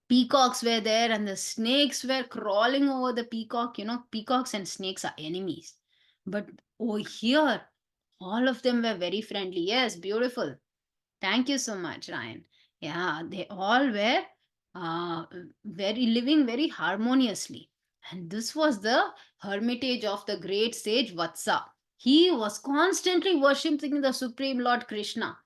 Peacocks were there, and the snakes were crawling over the peacock. Peacocks and snakes are enemies. But over here, all of them were very friendly. Yes, beautiful. Thank you so much, Ryan. Yeah, they all were uh, very living very harmoniously. And this was the hermitage of the great sage Vatsa. He was constantly worshipping the Supreme Lord Krishna.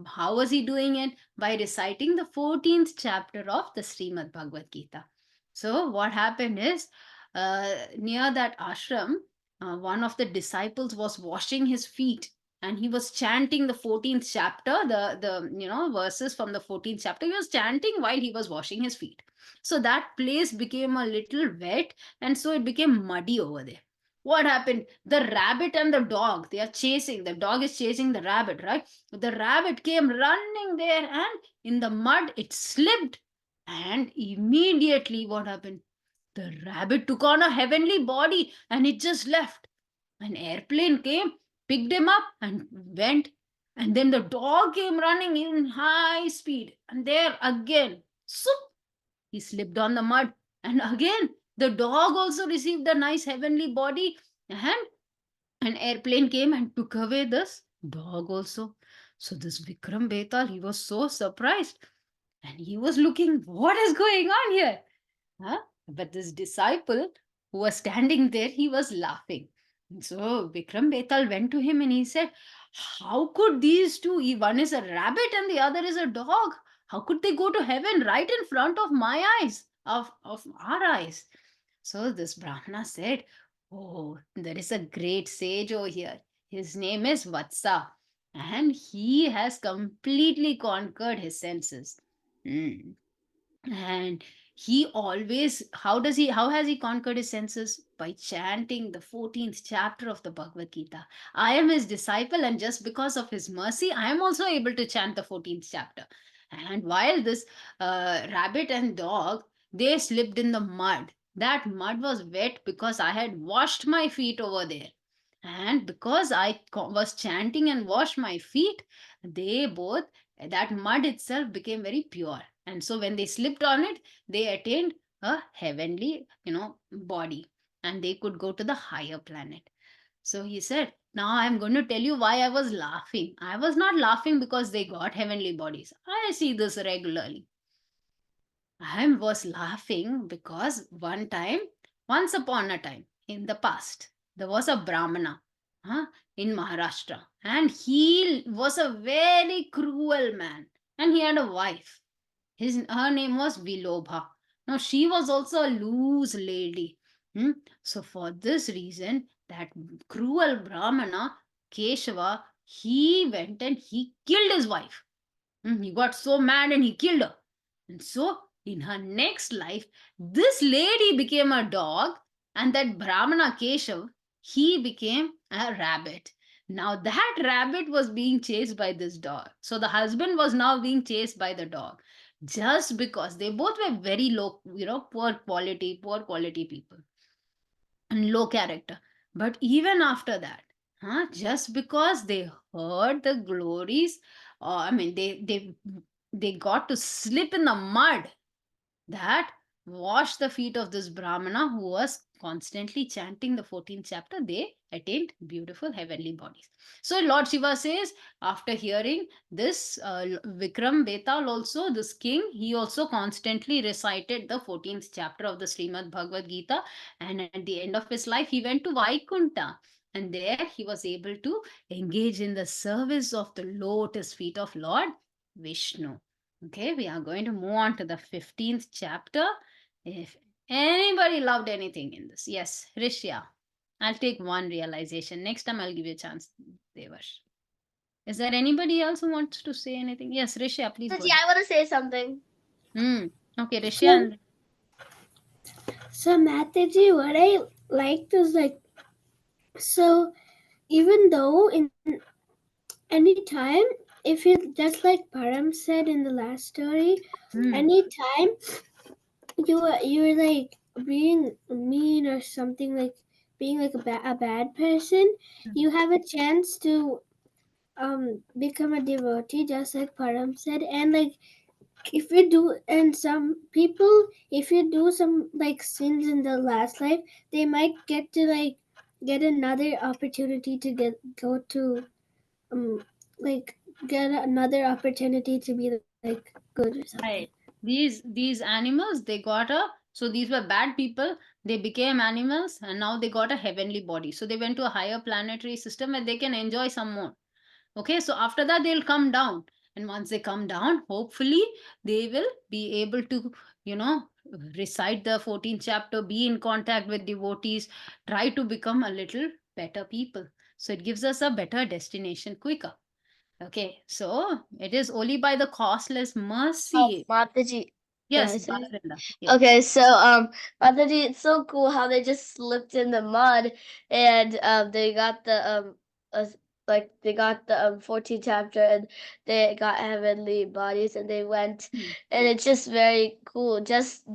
How was he doing it? By reciting the 14th chapter of the Srimad Bhagavad Gita. So, what happened is, near that ashram, one of the disciples was washing his feet and he was chanting the 14th chapter, the verses from the 14th chapter. He was chanting while he was washing his feet. So that place became a little wet, and so it became muddy over there. What happened? The rabbit and the dog, they are chasing, the dog is chasing the rabbit, right? The rabbit came running there, and in the mud it slipped, and immediately what happened? The rabbit took on a heavenly body and it just left. An airplane came, picked him up, and went. And then the dog came running in high speed. And there again, soup, he slipped on the mud. And again, the dog also received a nice heavenly body. And an airplane came and took away this dog also. So this Vikram Betal, he was so surprised and he was looking, what is going on here? Huh? But this disciple who was standing there, he was laughing. So Vikram Betal went to him and he said, how could these two, one is a rabbit and the other is a dog, how could they go to heaven right in front of my eyes, of our eyes? So this Brahmana said, oh, there is a great sage over here. His name is Vatsa, and he has completely conquered his senses. Hmm. And he always, how has he conquered his senses? By chanting the 14th chapter of the Bhagavad Gita. I am his disciple, and just because of his mercy, I am also able to chant the 14th chapter. And while this rabbit and dog, they slipped in the mud. That mud was wet because I had washed my feet over there. And because I was chanting and washed my feet, they both, that mud itself became very pure. And so when they slipped on it, they attained a heavenly, body, and they could go to the higher planet. So he said, now I'm going to tell you why I was laughing. I was not laughing because they got heavenly bodies. I see this regularly. I was laughing because once upon a time in the past, there was a Brahmana, huh, in Maharashtra, and he was a very cruel man, and he had a wife. Her name was Vilobha. Now she was also a loose lady. Hmm? So for this reason, that cruel Brahmana Keshava, he went and he killed his wife. He got so mad and he killed her. And so, in her next life, this lady became a dog, and that Brahmana Keshav, he became a rabbit. Now, that rabbit was being chased by this dog. So, the husband was now being chased by the dog just because they both were very low, poor quality people and low character. But even after that, just because they heard the glories, I mean, they got to slip in the mud that washed the feet of this Brahmana who was constantly chanting the 14th chapter, they attained beautiful heavenly bodies. So Lord Shiva says, after hearing this, Vikram Betal also, this king, he also constantly recited the 14th chapter of the Srimad Bhagavad Gita, and at the end of his life, he went to Vaikunta. And there he was able to engage in the service of the lotus feet of Lord Vishnu. Okay, we are going to move on to the 15th chapter. If anybody loved anything in this, yes, Rishya. I'll take one realization. Next time I'll give you a chance, Devash. Is there anybody else who wants to say anything? Yes, Rishya, please go Saji, ahead. I want to say something. Okay, Rishya. So, so Mataji, what I liked is like, so even though in any time, if you just like Param said in the last story, anytime you're like being mean or something, like being like a bad person, you have a chance to become a devotee, just like Param said. And like if you do, and some people, if you do some like sins in the last life, they might get to like get another opportunity to go to like get another opportunity to be like good or something. Right. These animals, they got a, so these were bad people, they became animals and now they got a heavenly body. So they went to a higher planetary system where they can enjoy some more. Okay, so after that they'll come down. And once they come down, hopefully they will be able to, recite the 14th chapter, be in contact with devotees, try to become a little better people. So it gives us a better destination quicker. Okay, so it is only by the costless mercy. Mataji. Yes, I say? Balakrishna. Yeah. Okay, so Mataji, it's so cool how they just slipped in the mud and they got the they got the 14th chapter and they got heavenly bodies and they went and it's just very cool. Just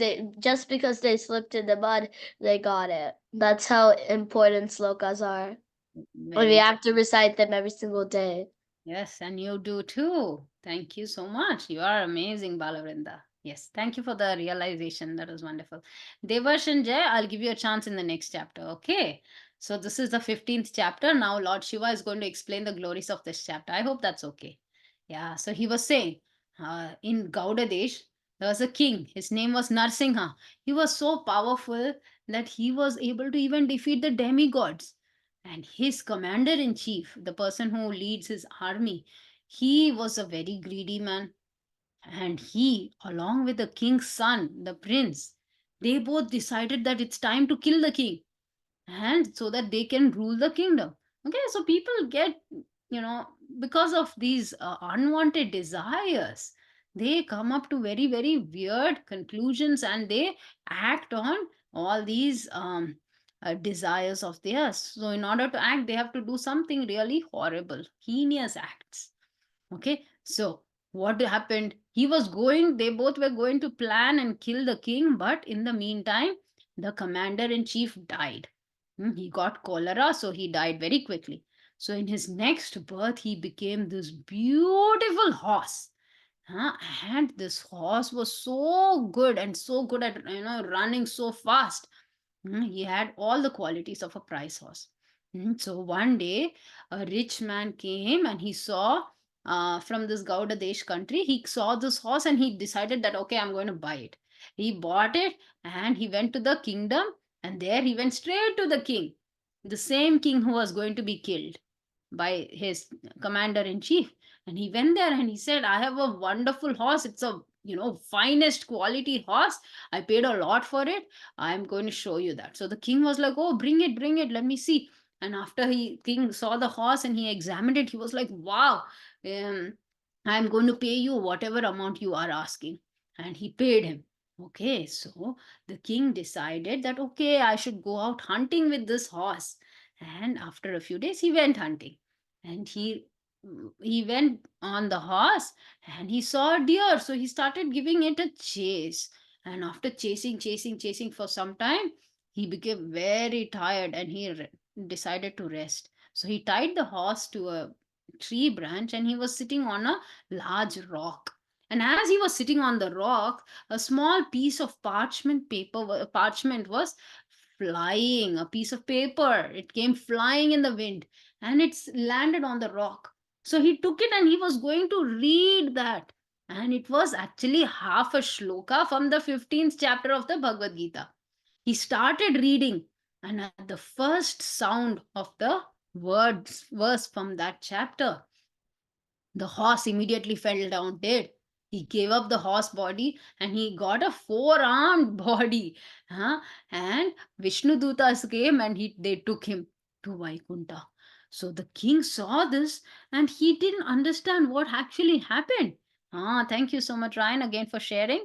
because they slipped in the mud, they got it. That's how important slokas are. And we Very have to recite them every single day. Yes, and you do too. Thank you so much. You are amazing, Balavrinda. Yes, thank you for the realization. That was wonderful. Devash and Jay, I'll give you a chance in the next chapter. Okay. So this is the 15th chapter. Now Lord Shiva is going to explain the glories of this chapter. I hope that's okay. Yeah, so he was saying, in Gauda Desh, there was a king. His name was Narsingha. He was so powerful that he was able to even defeat the demigods. And his commander in chief, the person who leads his army, he was a very greedy man. And he, along with the king's son, the prince, they both decided that it's time to kill the king, and so that they can rule the kingdom. Okay, so people get, because of these unwanted desires, they come up to very, very weird conclusions, and they act on all these desires of theirs. So in order to act, they have to do something really horrible, heinous acts. Okay, so what happened? They both were going to plan and kill the king, but in the meantime, the commander in chief died. He got cholera, so he died very quickly. So in his next birth, he became this beautiful horse. Huh? And this horse was so good and so good at running so fast. He had all the qualities of a prize horse. So one day, a rich man came and he saw, from this Gauda Desh country, he saw this horse and he decided that, okay, I'm going to buy it. He bought it and he went to the kingdom, and there he went straight to the king, the same king who was going to be killed by his commander in chief. And he went there and he said, I have a wonderful horse. It's a finest quality horse. I paid a lot for it. I'm going to show you that. So the king was like, oh, bring it, let me see. And after king saw the horse and he examined it, he was like, wow, um, I'm going to pay you whatever amount you are asking. And he paid him. Okay, so the king decided that, okay, I should go out hunting with this horse. And after a few days, he went hunting. And he went on the horse and he saw a deer. So he started giving it a chase. And after chasing for some time, he became very tired and he decided to rest. So he tied the horse to a tree branch and he was sitting on a large rock. And as he was sitting on the rock, a small piece of parchment was flying, a piece of paper. It came flying in the wind and it's landed on the rock. So he took it and he was going to read that. And it was actually half a shloka from the 15th chapter of the Bhagavad Gita. He started reading, and at the first sound of the verse from that chapter, the horse immediately fell down dead. He gave up the horse body and he got a four-armed body. Huh? And Vishnu Dutas came and they took him to Vaikunta. So the king saw this and he didn't understand what actually happened. Thank you so much, Ryan, again for sharing.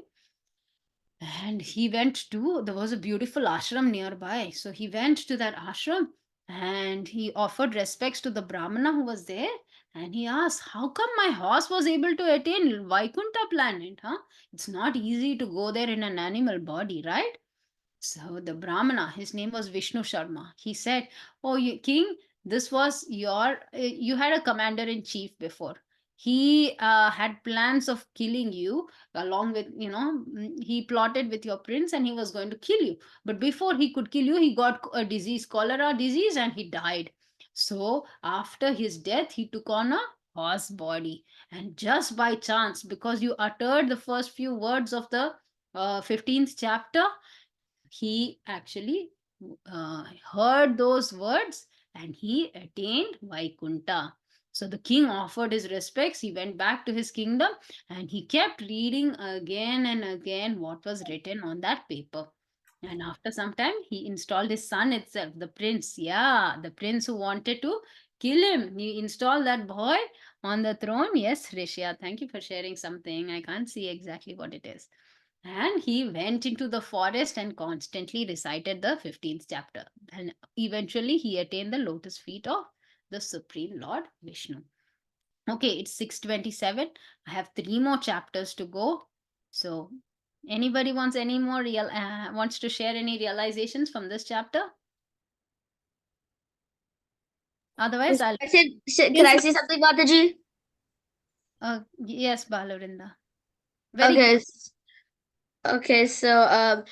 And there was a beautiful ashram nearby. So he went to that ashram and he offered respects to the Brahmana who was there. And he asked, how come my horse was able to attain Vaikunta planet? Huh? It's not easy to go there in an animal body, right? So the Brahmana, his name was Vishnu Sharma. He said, oh, king, this was you had a commander in chief before. He had plans of killing you along with, he plotted with your prince and he was going to kill you. But before he could kill you, he got a disease, cholera disease, and he died. So after his death, he took on a horse body. And just by chance, because you uttered the first few words of the 15th chapter, he actually heard those words and he attained Vaikunta. So the king offered his respects. He went back to his kingdom and he kept reading again and again what was written on that paper. And after some time, he installed his son itself, the prince. Yeah, the prince who wanted to kill him. He installed that boy on the throne. Yes, Rishya, thank you for sharing something. I can't see exactly what it is. And he went into the forest and constantly recited the 15th chapter. And eventually he attained the lotus feet of the Supreme Lord Vishnu. Okay, it's 6:27. I have 3 more chapters to go. So anybody wants wants to share any realizations from this chapter? Otherwise, I'll... Can I say something, Mataji? Yes, Balarinda. Okay. Okay, so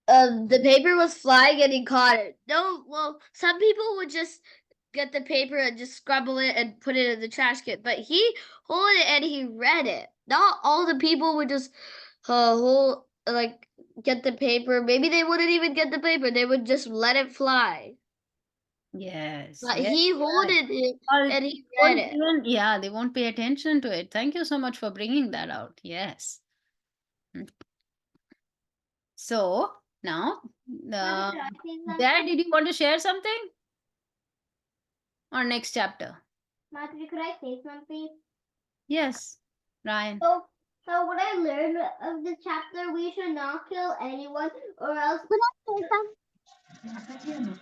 the paper was flying and he caught it. No, well, some people would just get the paper and just scribble it and put it in the trash can, but he hold it and he read it. Not all the people would just hold like get the paper. Maybe they wouldn't even get the paper. They would just let it fly. Yes. But Yes. he Right. holded it Or and he won't read it. even, yeah, they won't pay attention to it. Thank you so much for bringing that out. Yes. Mm. So now, Dad, did you want to share something? Or next chapter? Matthew, could I say something? Yes, Ryan. So what I learned of this chapter, we should not kill anyone or else. Could I say something?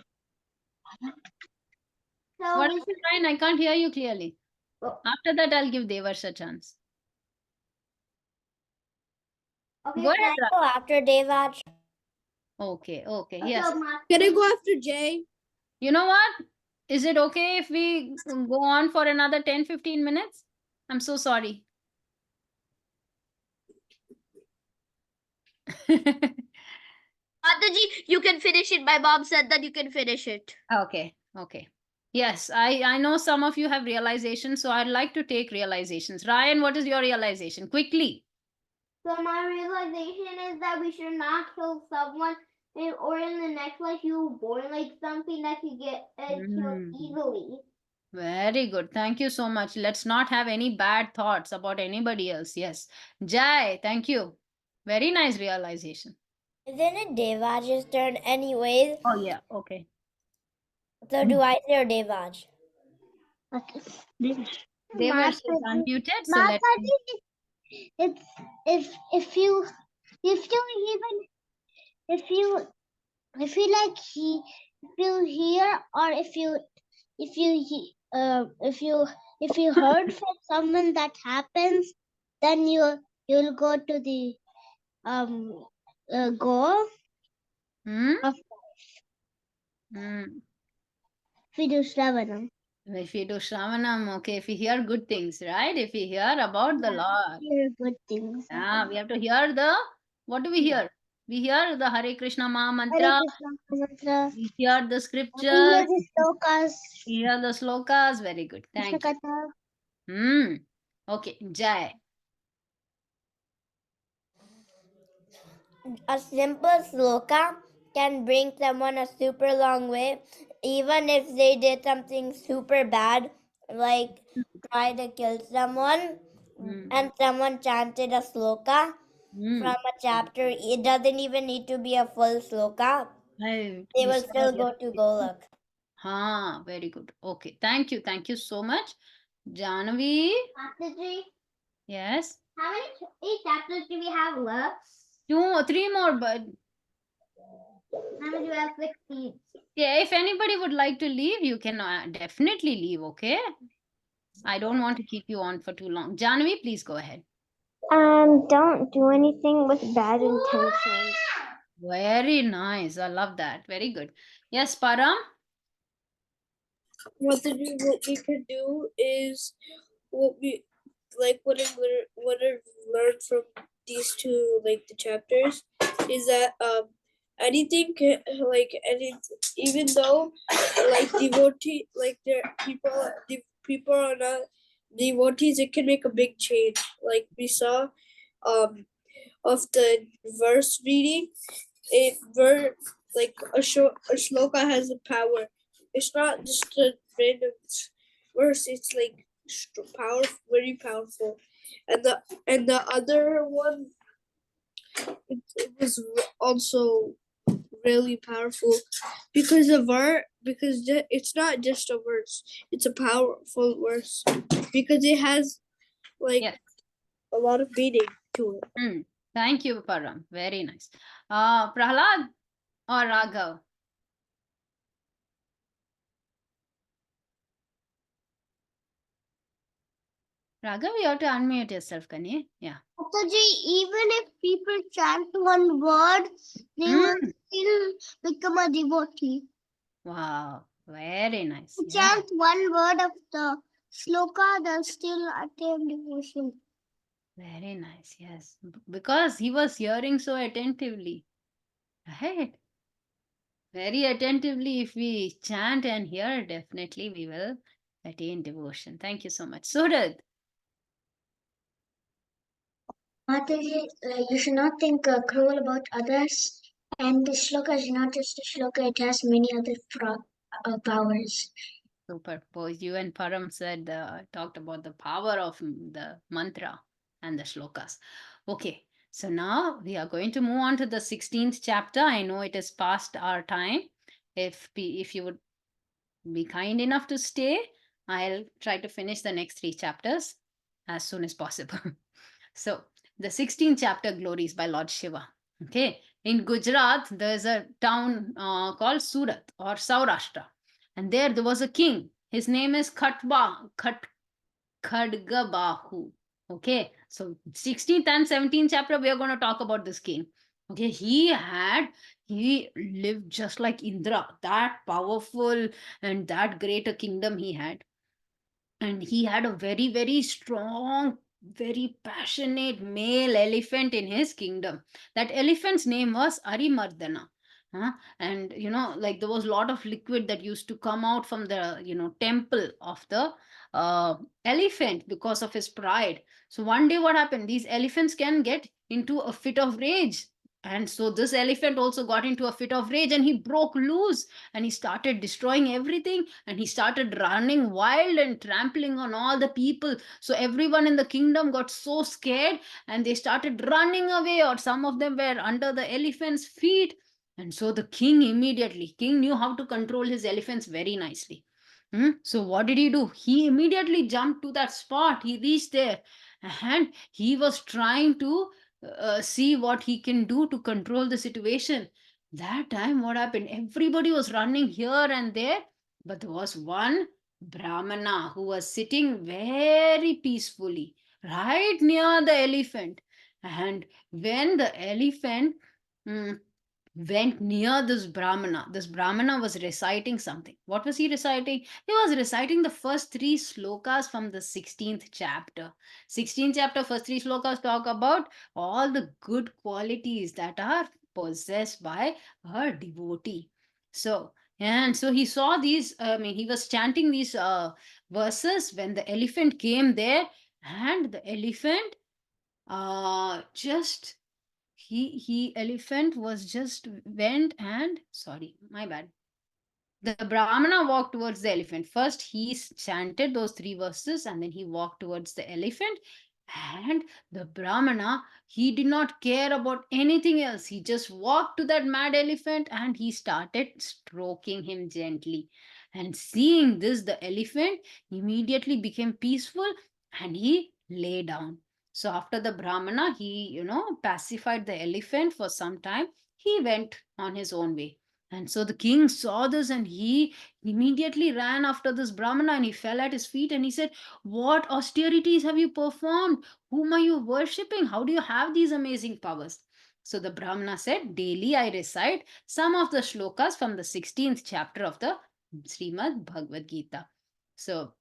So What we is it, Ryan? I can't hear you clearly. Oh. After that, I'll give Devarsh a chance. Okay, Go ahead, go after Devaj. Okay, okay, yes. Can I go after Jay? You know what? Is it okay if we go on for another 10-15 minutes? I'm so sorry. Mataji, you can finish it. My mom said that you can finish it. Okay, okay. Yes, I know some of you have realizations, so I'd like to take realizations. Ryan, what is your realization? Quickly. So my realization is that we should not kill someone, or in the next life you were born like something that could get killed easily. Very good. Thank you so much. Let's not have any bad thoughts about anybody else. Yes. Jai, thank you. Very nice realization. Isn't it Devaj's turn anyways? Oh, yeah. Okay. So do I say or Devaj? Okay. Devarsh is unmuted, so let It's if you even if you like if you hear or if you heard from someone that happens, then you'll go to the goal Hmm? of Hmm. Vidusravanam. If you do Shravanam, okay, if you hear good things, right? If you hear about the Lord. Hear good things. Yeah, we have to hear what do we hear? We hear the Hare Krishna Maha Hare Mantra. Krishna mantra. We hear the We scriptures. hear the slokas. We hear the slokas. Very good. Krishna Thank you. Katha. Okay, Jai. A simple sloka can bring someone a super long way, even if they did something super bad, like try to kill someone, Hmm. and someone chanted a sloka Hmm. from a chapter. It doesn't even need to be a full sloka. They You will said still yes. go to Golak. Very good. Okay, thank you. Thank you so much. Janavi. Mataji, Yes. how many 8 chapters do we have left? 3 more, but How many do we have? 16. yeah, if anybody would like to leave, you can definitely leave, okay? I don't want to keep you on for too long. Janavi, please go ahead. Don't do anything with bad intentions. Very nice. I love that. Very good. Yes, Param. What we could do is what we like what I've learned from these two like the chapters is that anything can, like any even though like devotee like people are not devotees, it can make a big change. Like we saw of the verse reading, it ver like a shloka has a power. It's not just a random verse. It's like powerful, very powerful. And the other one, it was also really powerful because it's not just a verse. It's a powerful verse because it has like Yes. a lot of meaning to it. Thank you, Param. Very nice. Prahlad or Raghav? Raghav, you have to unmute yourself, can you? Yeah. Mataji, even if people chant one word, they will still become a devotee. Wow. Very nice. Who Yeah. chant one word of the sloka, they'll still attain devotion. Very nice. Yes. Because he was hearing so attentively. Right? Very attentively, if we chant and hear, definitely we will attain devotion. Thank you so much. Surad. Mataji, you should not think cruel about others. And the shloka is not just a shloka, it has many other powers. Super. Both you and Param said, talked about the power of the mantra and the shlokas. Okay, so now we are going to move on to the 16th chapter. I know it is past our time. If you would be kind enough to stay, I'll try to finish the next 3 chapters as soon as possible. So, the 16th chapter, Glories by Lord Shiva. Okay, in Gujarat, there's a town called Surat or Saurashtra, and there was a king. His name is Khadgabahu. Okay, so 16th and 17th chapter, we are going to talk about this king. Okay, he lived just like Indra, that powerful and that great a kingdom he had. And he had a very, very strong, very passionate male elephant in his kingdom. That elephant's name was Arimardana. And like there was a lot of liquid that used to come out from the temple of the uh, elephant because of his pride. So one day what happened, these elephants can get into a fit of rage, and so this elephant also got into a fit of rage, and he broke loose, and he started destroying everything, and he started running wild and trampling on all the people. So everyone in the kingdom got so scared, and they started running away, or some of them were under the elephant's feet. And so the king knew how to control his elephants very nicely. So what did he do? He immediately jumped to that spot. He reached there, and he was trying to see what he can do to control the situation. That time, what happened? Everybody was running here and there, but there was one Brahmana who was sitting very peacefully right near the elephant. And when the elephant mm, went near this Brahmana was reciting something. What was he reciting? He was reciting the first 3 slokas from the 16th chapter. 16th chapter, first 3 slokas talk about all the good qualities that are possessed by a devotee. So, and so he saw these, he was chanting these verses when the elephant came there, and the elephant just he elephant was just went and sorry, my bad. The Brahmana walked towards the elephant. First, he chanted those 3 verses, and then he walked towards the elephant. And the Brahmana, he did not care about anything else. He just walked to that mad elephant and he started stroking him gently. And seeing this, the elephant immediately became peaceful and he lay down. So after the Brahmana, he, pacified the elephant for some time. He went on his own way. And so the king saw this and he immediately ran after this Brahmana and he fell at his feet and he said, "What austerities have you performed? Whom are you worshipping? How do you have these amazing powers?" So the Brahmana said, "Daily I recite some of the shlokas from the 16th chapter of the Srimad Bhagavad Gita." So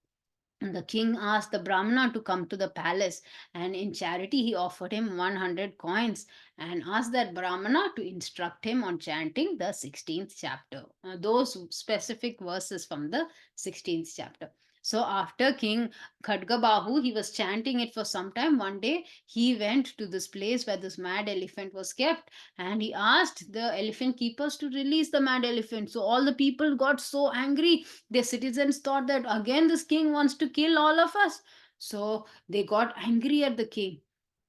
the king asked the Brahmana to come to the palace, and in charity, he offered him 100 coins and asked that Brahmana to instruct him on chanting the 16th chapter, those specific verses from the 16th chapter. So, after King Khadgabahu, he was chanting it for some time. One day, he went to this place where this mad elephant was kept, and he asked the elephant keepers to release the mad elephant. So, all the people got so angry. The citizens thought that again this king wants to kill all of us. So they got angry at the king.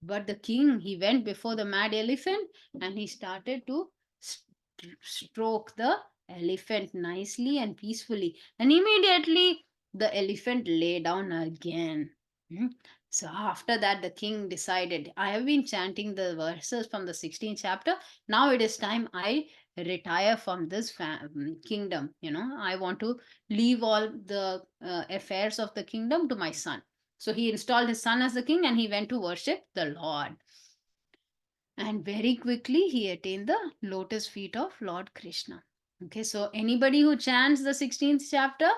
But the king, he went before the mad elephant and he started to stroke the elephant nicely and peacefully. And immediately the elephant lay down again. Hmm. So after that, the king decided, I have been chanting the verses from the 16th chapter. Now it is time I retire from this kingdom. I want to leave all the affairs of the kingdom to my son. So he installed his son as the king and he went to worship the Lord. And very quickly he attained the lotus feet of Lord Krishna. Okay, so anybody who chants the 16th chapter,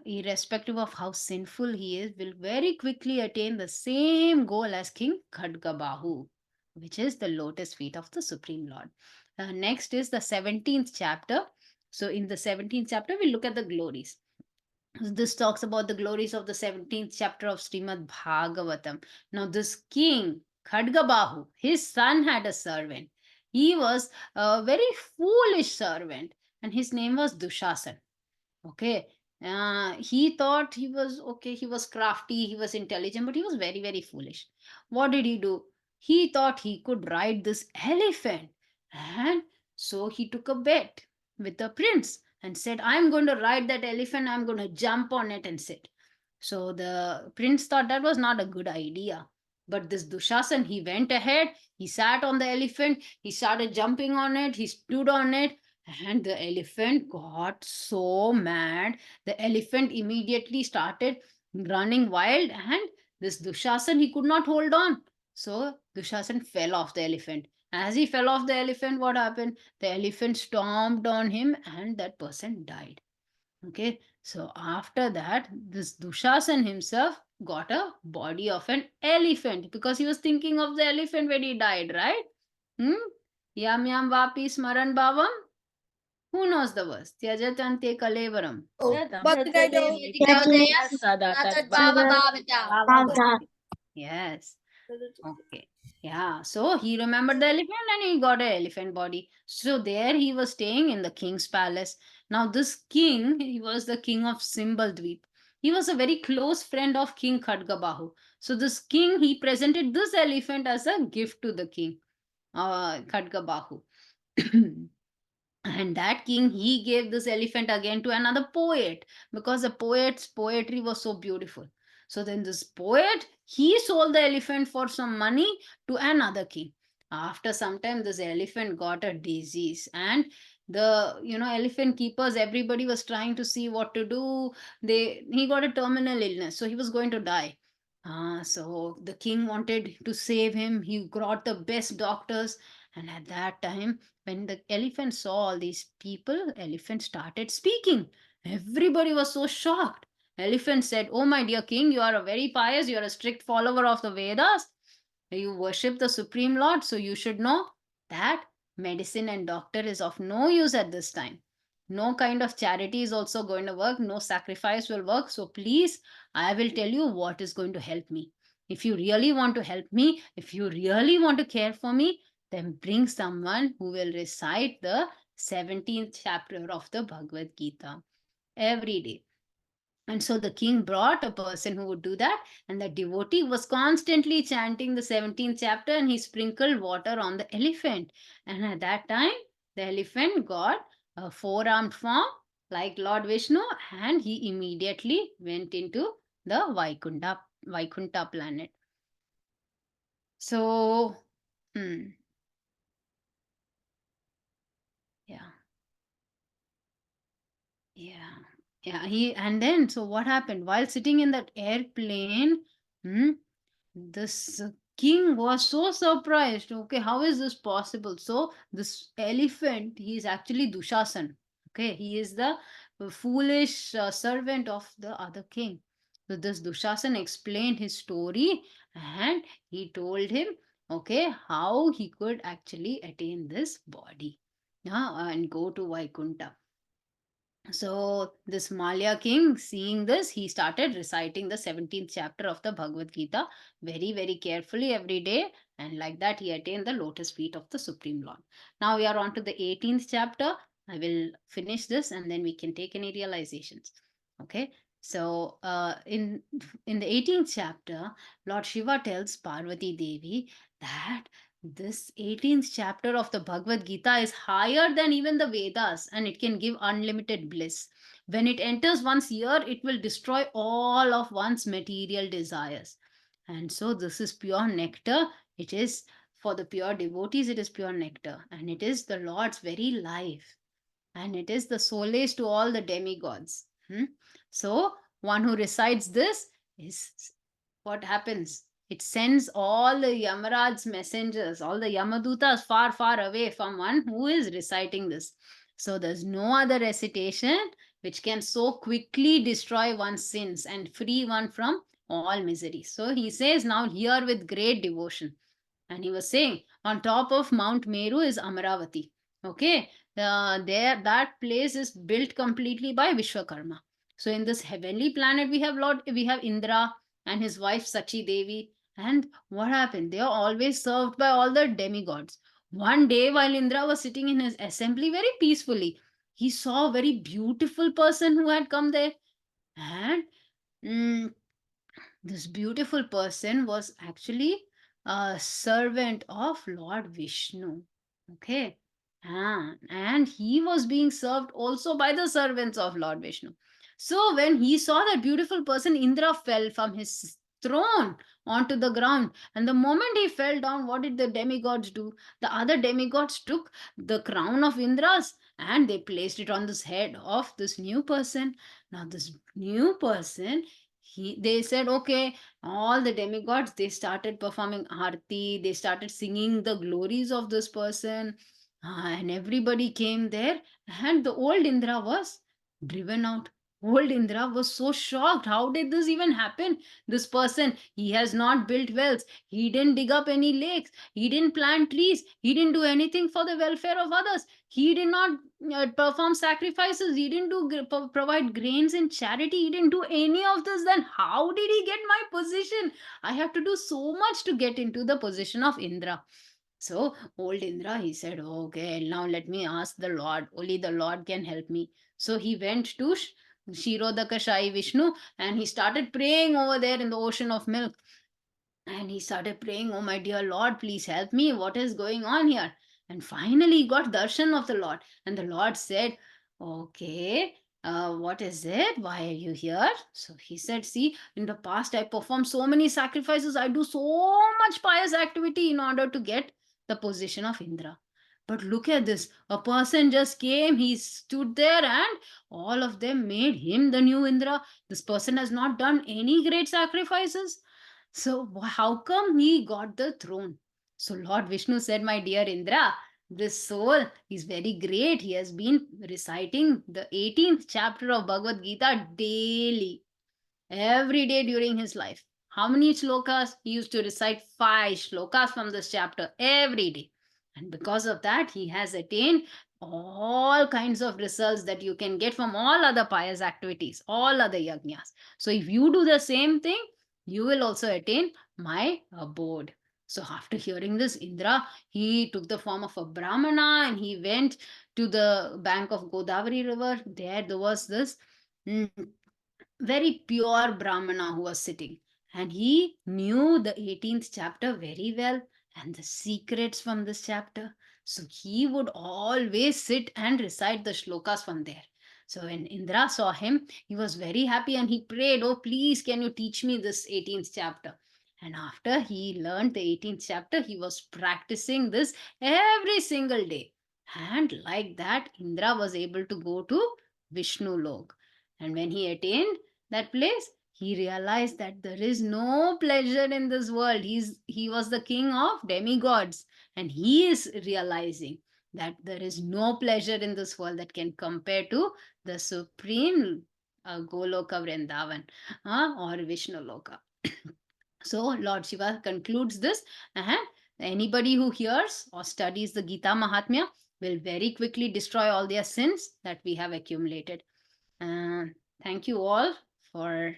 irrespective of how sinful he is, will very quickly attain the same goal as King Khadgabahu, which is the lotus feet of the Supreme Lord. Next is the 17th chapter. So in the 17th chapter, we look at the glories. This talks about the glories of the 17th chapter of Srimad Bhagavatam. Now, this king, Khadgabahu, his son had a servant. He was a very foolish servant, and his name was Dushasan. Okay. He thought he was okay, he was crafty, he was intelligent, but he was very, very foolish. What did he do? He thought he could ride this elephant. And so he took a bet with the prince and said, I'm going to ride that elephant, I'm going to jump on it and sit. So the prince thought that was not a good idea. But this Dushasan, he went ahead, he sat on the elephant, he started jumping on it, he stood on it, and the elephant got so mad. The elephant immediately started running wild, and this Dushasan, he could not hold on. So Dushasan fell off the elephant. As he fell off the elephant, what happened? The elephant stomped on him, and that person died. Okay, so after that, this Dushasan himself got a body of an elephant because he was thinking of the elephant when he died, right? Yam yam vapi smaran bhavam. Who knows the verse? Tyajatante kalevaram. But I know. Yes. Okay. Yeah. So he remembered the elephant and he got an elephant body. So there he was staying in the king's palace. Now this king, he was the king of Simbal Dweep. He was a very close friend of King Khadgabahu. So this king, he presented this elephant as a gift to the king, Khadgabahu. And that king, he gave this elephant again to another poet because the poet's poetry was so beautiful. So then this poet, he sold the elephant for some money to another king. After some time, this elephant got a disease, and the elephant keepers, everybody was trying to see what to do. He got a terminal illness, so he was going to die. So the king wanted to save him. He brought the best doctors, and at that time, when the elephant saw all these people, elephant started speaking. Everybody was so shocked. Elephant said, oh my dear king, you are a very pious, you are a strict follower of the Vedas, you worship the Supreme Lord, so you should know that medicine and doctor is of no use at this time. No kind of charity is also going to work, no sacrifice will work. So please, I will tell you what is going to help me. If you really want to help me, if you really want to care for me, then bring someone who will recite the 17th chapter of the Bhagavad Gita every day. And so the king brought a person who would do that, and the devotee was constantly chanting the 17th chapter, and he sprinkled water on the elephant. And at that time, the elephant got a four-armed form like Lord Vishnu, and he immediately went into the Vaikunta planet. So, yeah. And then, so what happened? While sitting in that airplane, this king was so surprised. Okay, how is this possible? So, this elephant, he is actually Dushasan. Okay, he is the foolish servant of the other king. So, this Dushasan explained his story and he told him, okay, how he could actually attain this body and go to Vaikunta. So this Malya king, seeing this, he started reciting the 17th chapter of the Bhagavad Gita very, very carefully every day. And like that, he attained the lotus feet of the Supreme Lord. Now we are on to the 18th chapter. I will finish this and then we can take any realizations. Okay. So in the 18th chapter, Lord Shiva tells Parvati Devi that this 18th chapter of the Bhagavad Gita is higher than even the Vedas, and it can give unlimited bliss. When it enters one's ear, it will destroy all of one's material desires. And so this is pure nectar. It is for the pure devotees, it is pure nectar. And it is the Lord's very life. And it is the solace to all the demigods. So one who recites this is what happens? It sends all the Yamaraj's messengers, all the Yamadutas far, far away from one who is reciting this. So there's no other recitation which can so quickly destroy one's sins and free one from all misery. So he says, now hear with great devotion. And he was saying, on top of Mount Meru is Amaravati. Okay, that place is built completely by Vishwakarma. So in this heavenly planet, we have Indra and his wife Sachi Devi. And what happened? They are always served by all the demigods. One day, while Indra was sitting in his assembly very peacefully, he saw a very beautiful person who had come there. And mm, this beautiful person was actually a servant of Lord Vishnu. Okay. And he was being served also by the servants of Lord Vishnu. So when he saw that beautiful person, Indra fell from his throne onto the ground. And the moment he fell down, what did the demigods do? The other demigods took the crown of Indra's and they placed it on this head of this new person. Now, this new person, they said, okay, all the demigods, they started performing arti, they started singing the glories of this person. And everybody came there, and the old Indra was driven out. Old Indra was so shocked. How did this even happen? This person, he has not built wells, he didn't dig up any lakes, he didn't plant trees, he didn't do anything for the welfare of others, he did not perform sacrifices, he didn't provide grains in charity, he didn't do any of this. Then how did he get my position? I have to do so much to get into the position of Indra. So old Indra, he said, okay, now let me ask the Lord. Only the Lord can help me. So he went to Shirodaka Shai Vishnu and he started praying over there in the ocean of milk. And he started praying, oh my dear Lord, please help me. What is going on here? And finally he got darshan of the Lord. And the Lord said, okay, what is it? Why are you here? So he said, see, in the past I performed so many sacrifices. I do so much pious activity in order to get the position of Indra. But look at this. A person just came, he stood there, and all of them made him the new Indra. This person has not done any great sacrifices. So how come he got the throne? So Lord Vishnu said, my dear Indra, this soul is very great. He has been reciting the 18th chapter of Bhagavad Gita daily, every day during his life. How many shlokas? He used to recite 5 shlokas from this chapter every day. And because of that, he has attained all kinds of results that you can get from all other pious activities, all other yajnas. So if you do the same thing, you will also attain my abode. So after hearing this, Indra, he took the form of a Brahmana and he went to the bank of Godavari river. There was this mm, very pure Brahmana who was sitting. And he knew the 18th chapter very well and the secrets from this chapter. So he would always sit and recite the shlokas from there. So when Indra saw him, he was very happy and he prayed, oh, please, can you teach me this 18th chapter? And after he learned the 18th chapter, he was practicing this every single day. And like that, Indra was able to go to Vishnu Lok. And when he attained that place, he realized that there is no pleasure in this world. He was the king of demigods, and he is realizing that there is no pleasure in this world that can compare to the supreme Goloka Vrindavan or Vishnu Loka. So Lord Shiva concludes this, and anybody who hears or studies the Gita Mahatmya will very quickly destroy all their sins that we have accumulated. Thank you all for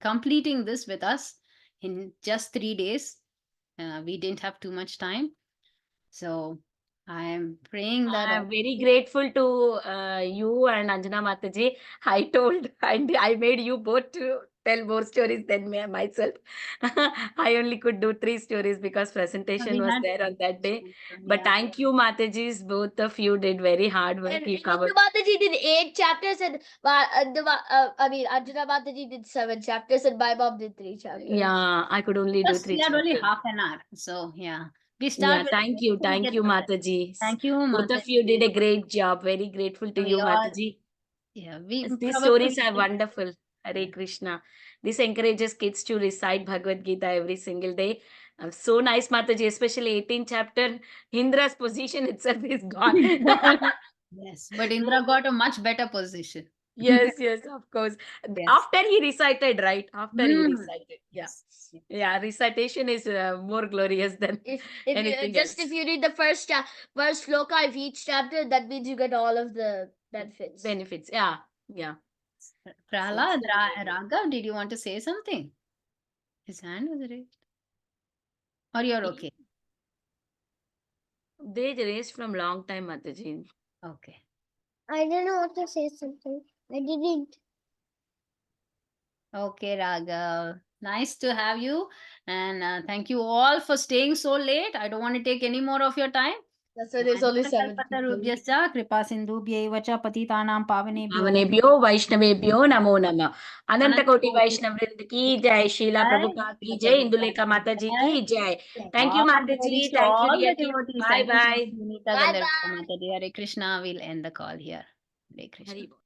completing this with us in just 3 days. We didn't have too much time. So I am praying that I'm very grateful to you and Anjana Mataji. I made you both to tell more stories than myself. I only could do 3 stories because presentation we was had there on that day. But yeah. thank you, Matajis. Both of you did very hard work. And You covered. Mataji did 8 chapters, and Anjana Mataji did 7 chapters, and my mom did 3 chapters. Yeah, I could only do Plus, 3 we had only chapters. half an hour. So yeah, we Yeah, start with thank you, Mataji. Thank you, Both of Mataji. you did a great job. Very grateful to We you, all, Mataji. yeah, we These probably stories are wonderful. Hare Krishna. This encourages kids to recite Bhagavad Gita every single day. So nice, Mataji, especially 18th chapter. Indra's position itself is gone. yes, but Indra got a much better position. Yes, yes, of course. Yes. After he recited, right? After he Mm. recited. Yeah. Yeah, recitation is more glorious than If you, anything just else. if you read the first sloka of each chapter, that means you get all of the benefits. Benefits. Yeah. Yeah. Prahlad, Raghav, did you want to say something? His hand was raised. Or you're okay? They raised from long time, Mataji. Okay. I didn't want to say something. I didn't. Okay, Raghav. Nice to have you. And thank you all for staying so late. I don't want to take any more of your time. That's why there's only 7 people. Kल्पतरुभ्यश्च कृपासिन्धुभ्यैव च पतितानां पावनेभ्यो पावनेभ्यो वैष्णवेभ्यो नमो नमः। अनंत कोटि अनन्तकोटि वैष्णव वृंद की जय। शीला जय, प्रभुपाद की जय। इंदु लेखा माता जी की जय। Thank you, All Mata glories ji. to Thank you, all dear the team. devotees. Bye Thank you so bye. much, Vinita Bye Gandharva bye. Mataji. Hare Krishna. We'll end the call here. Hare Krishna. Hari Bol.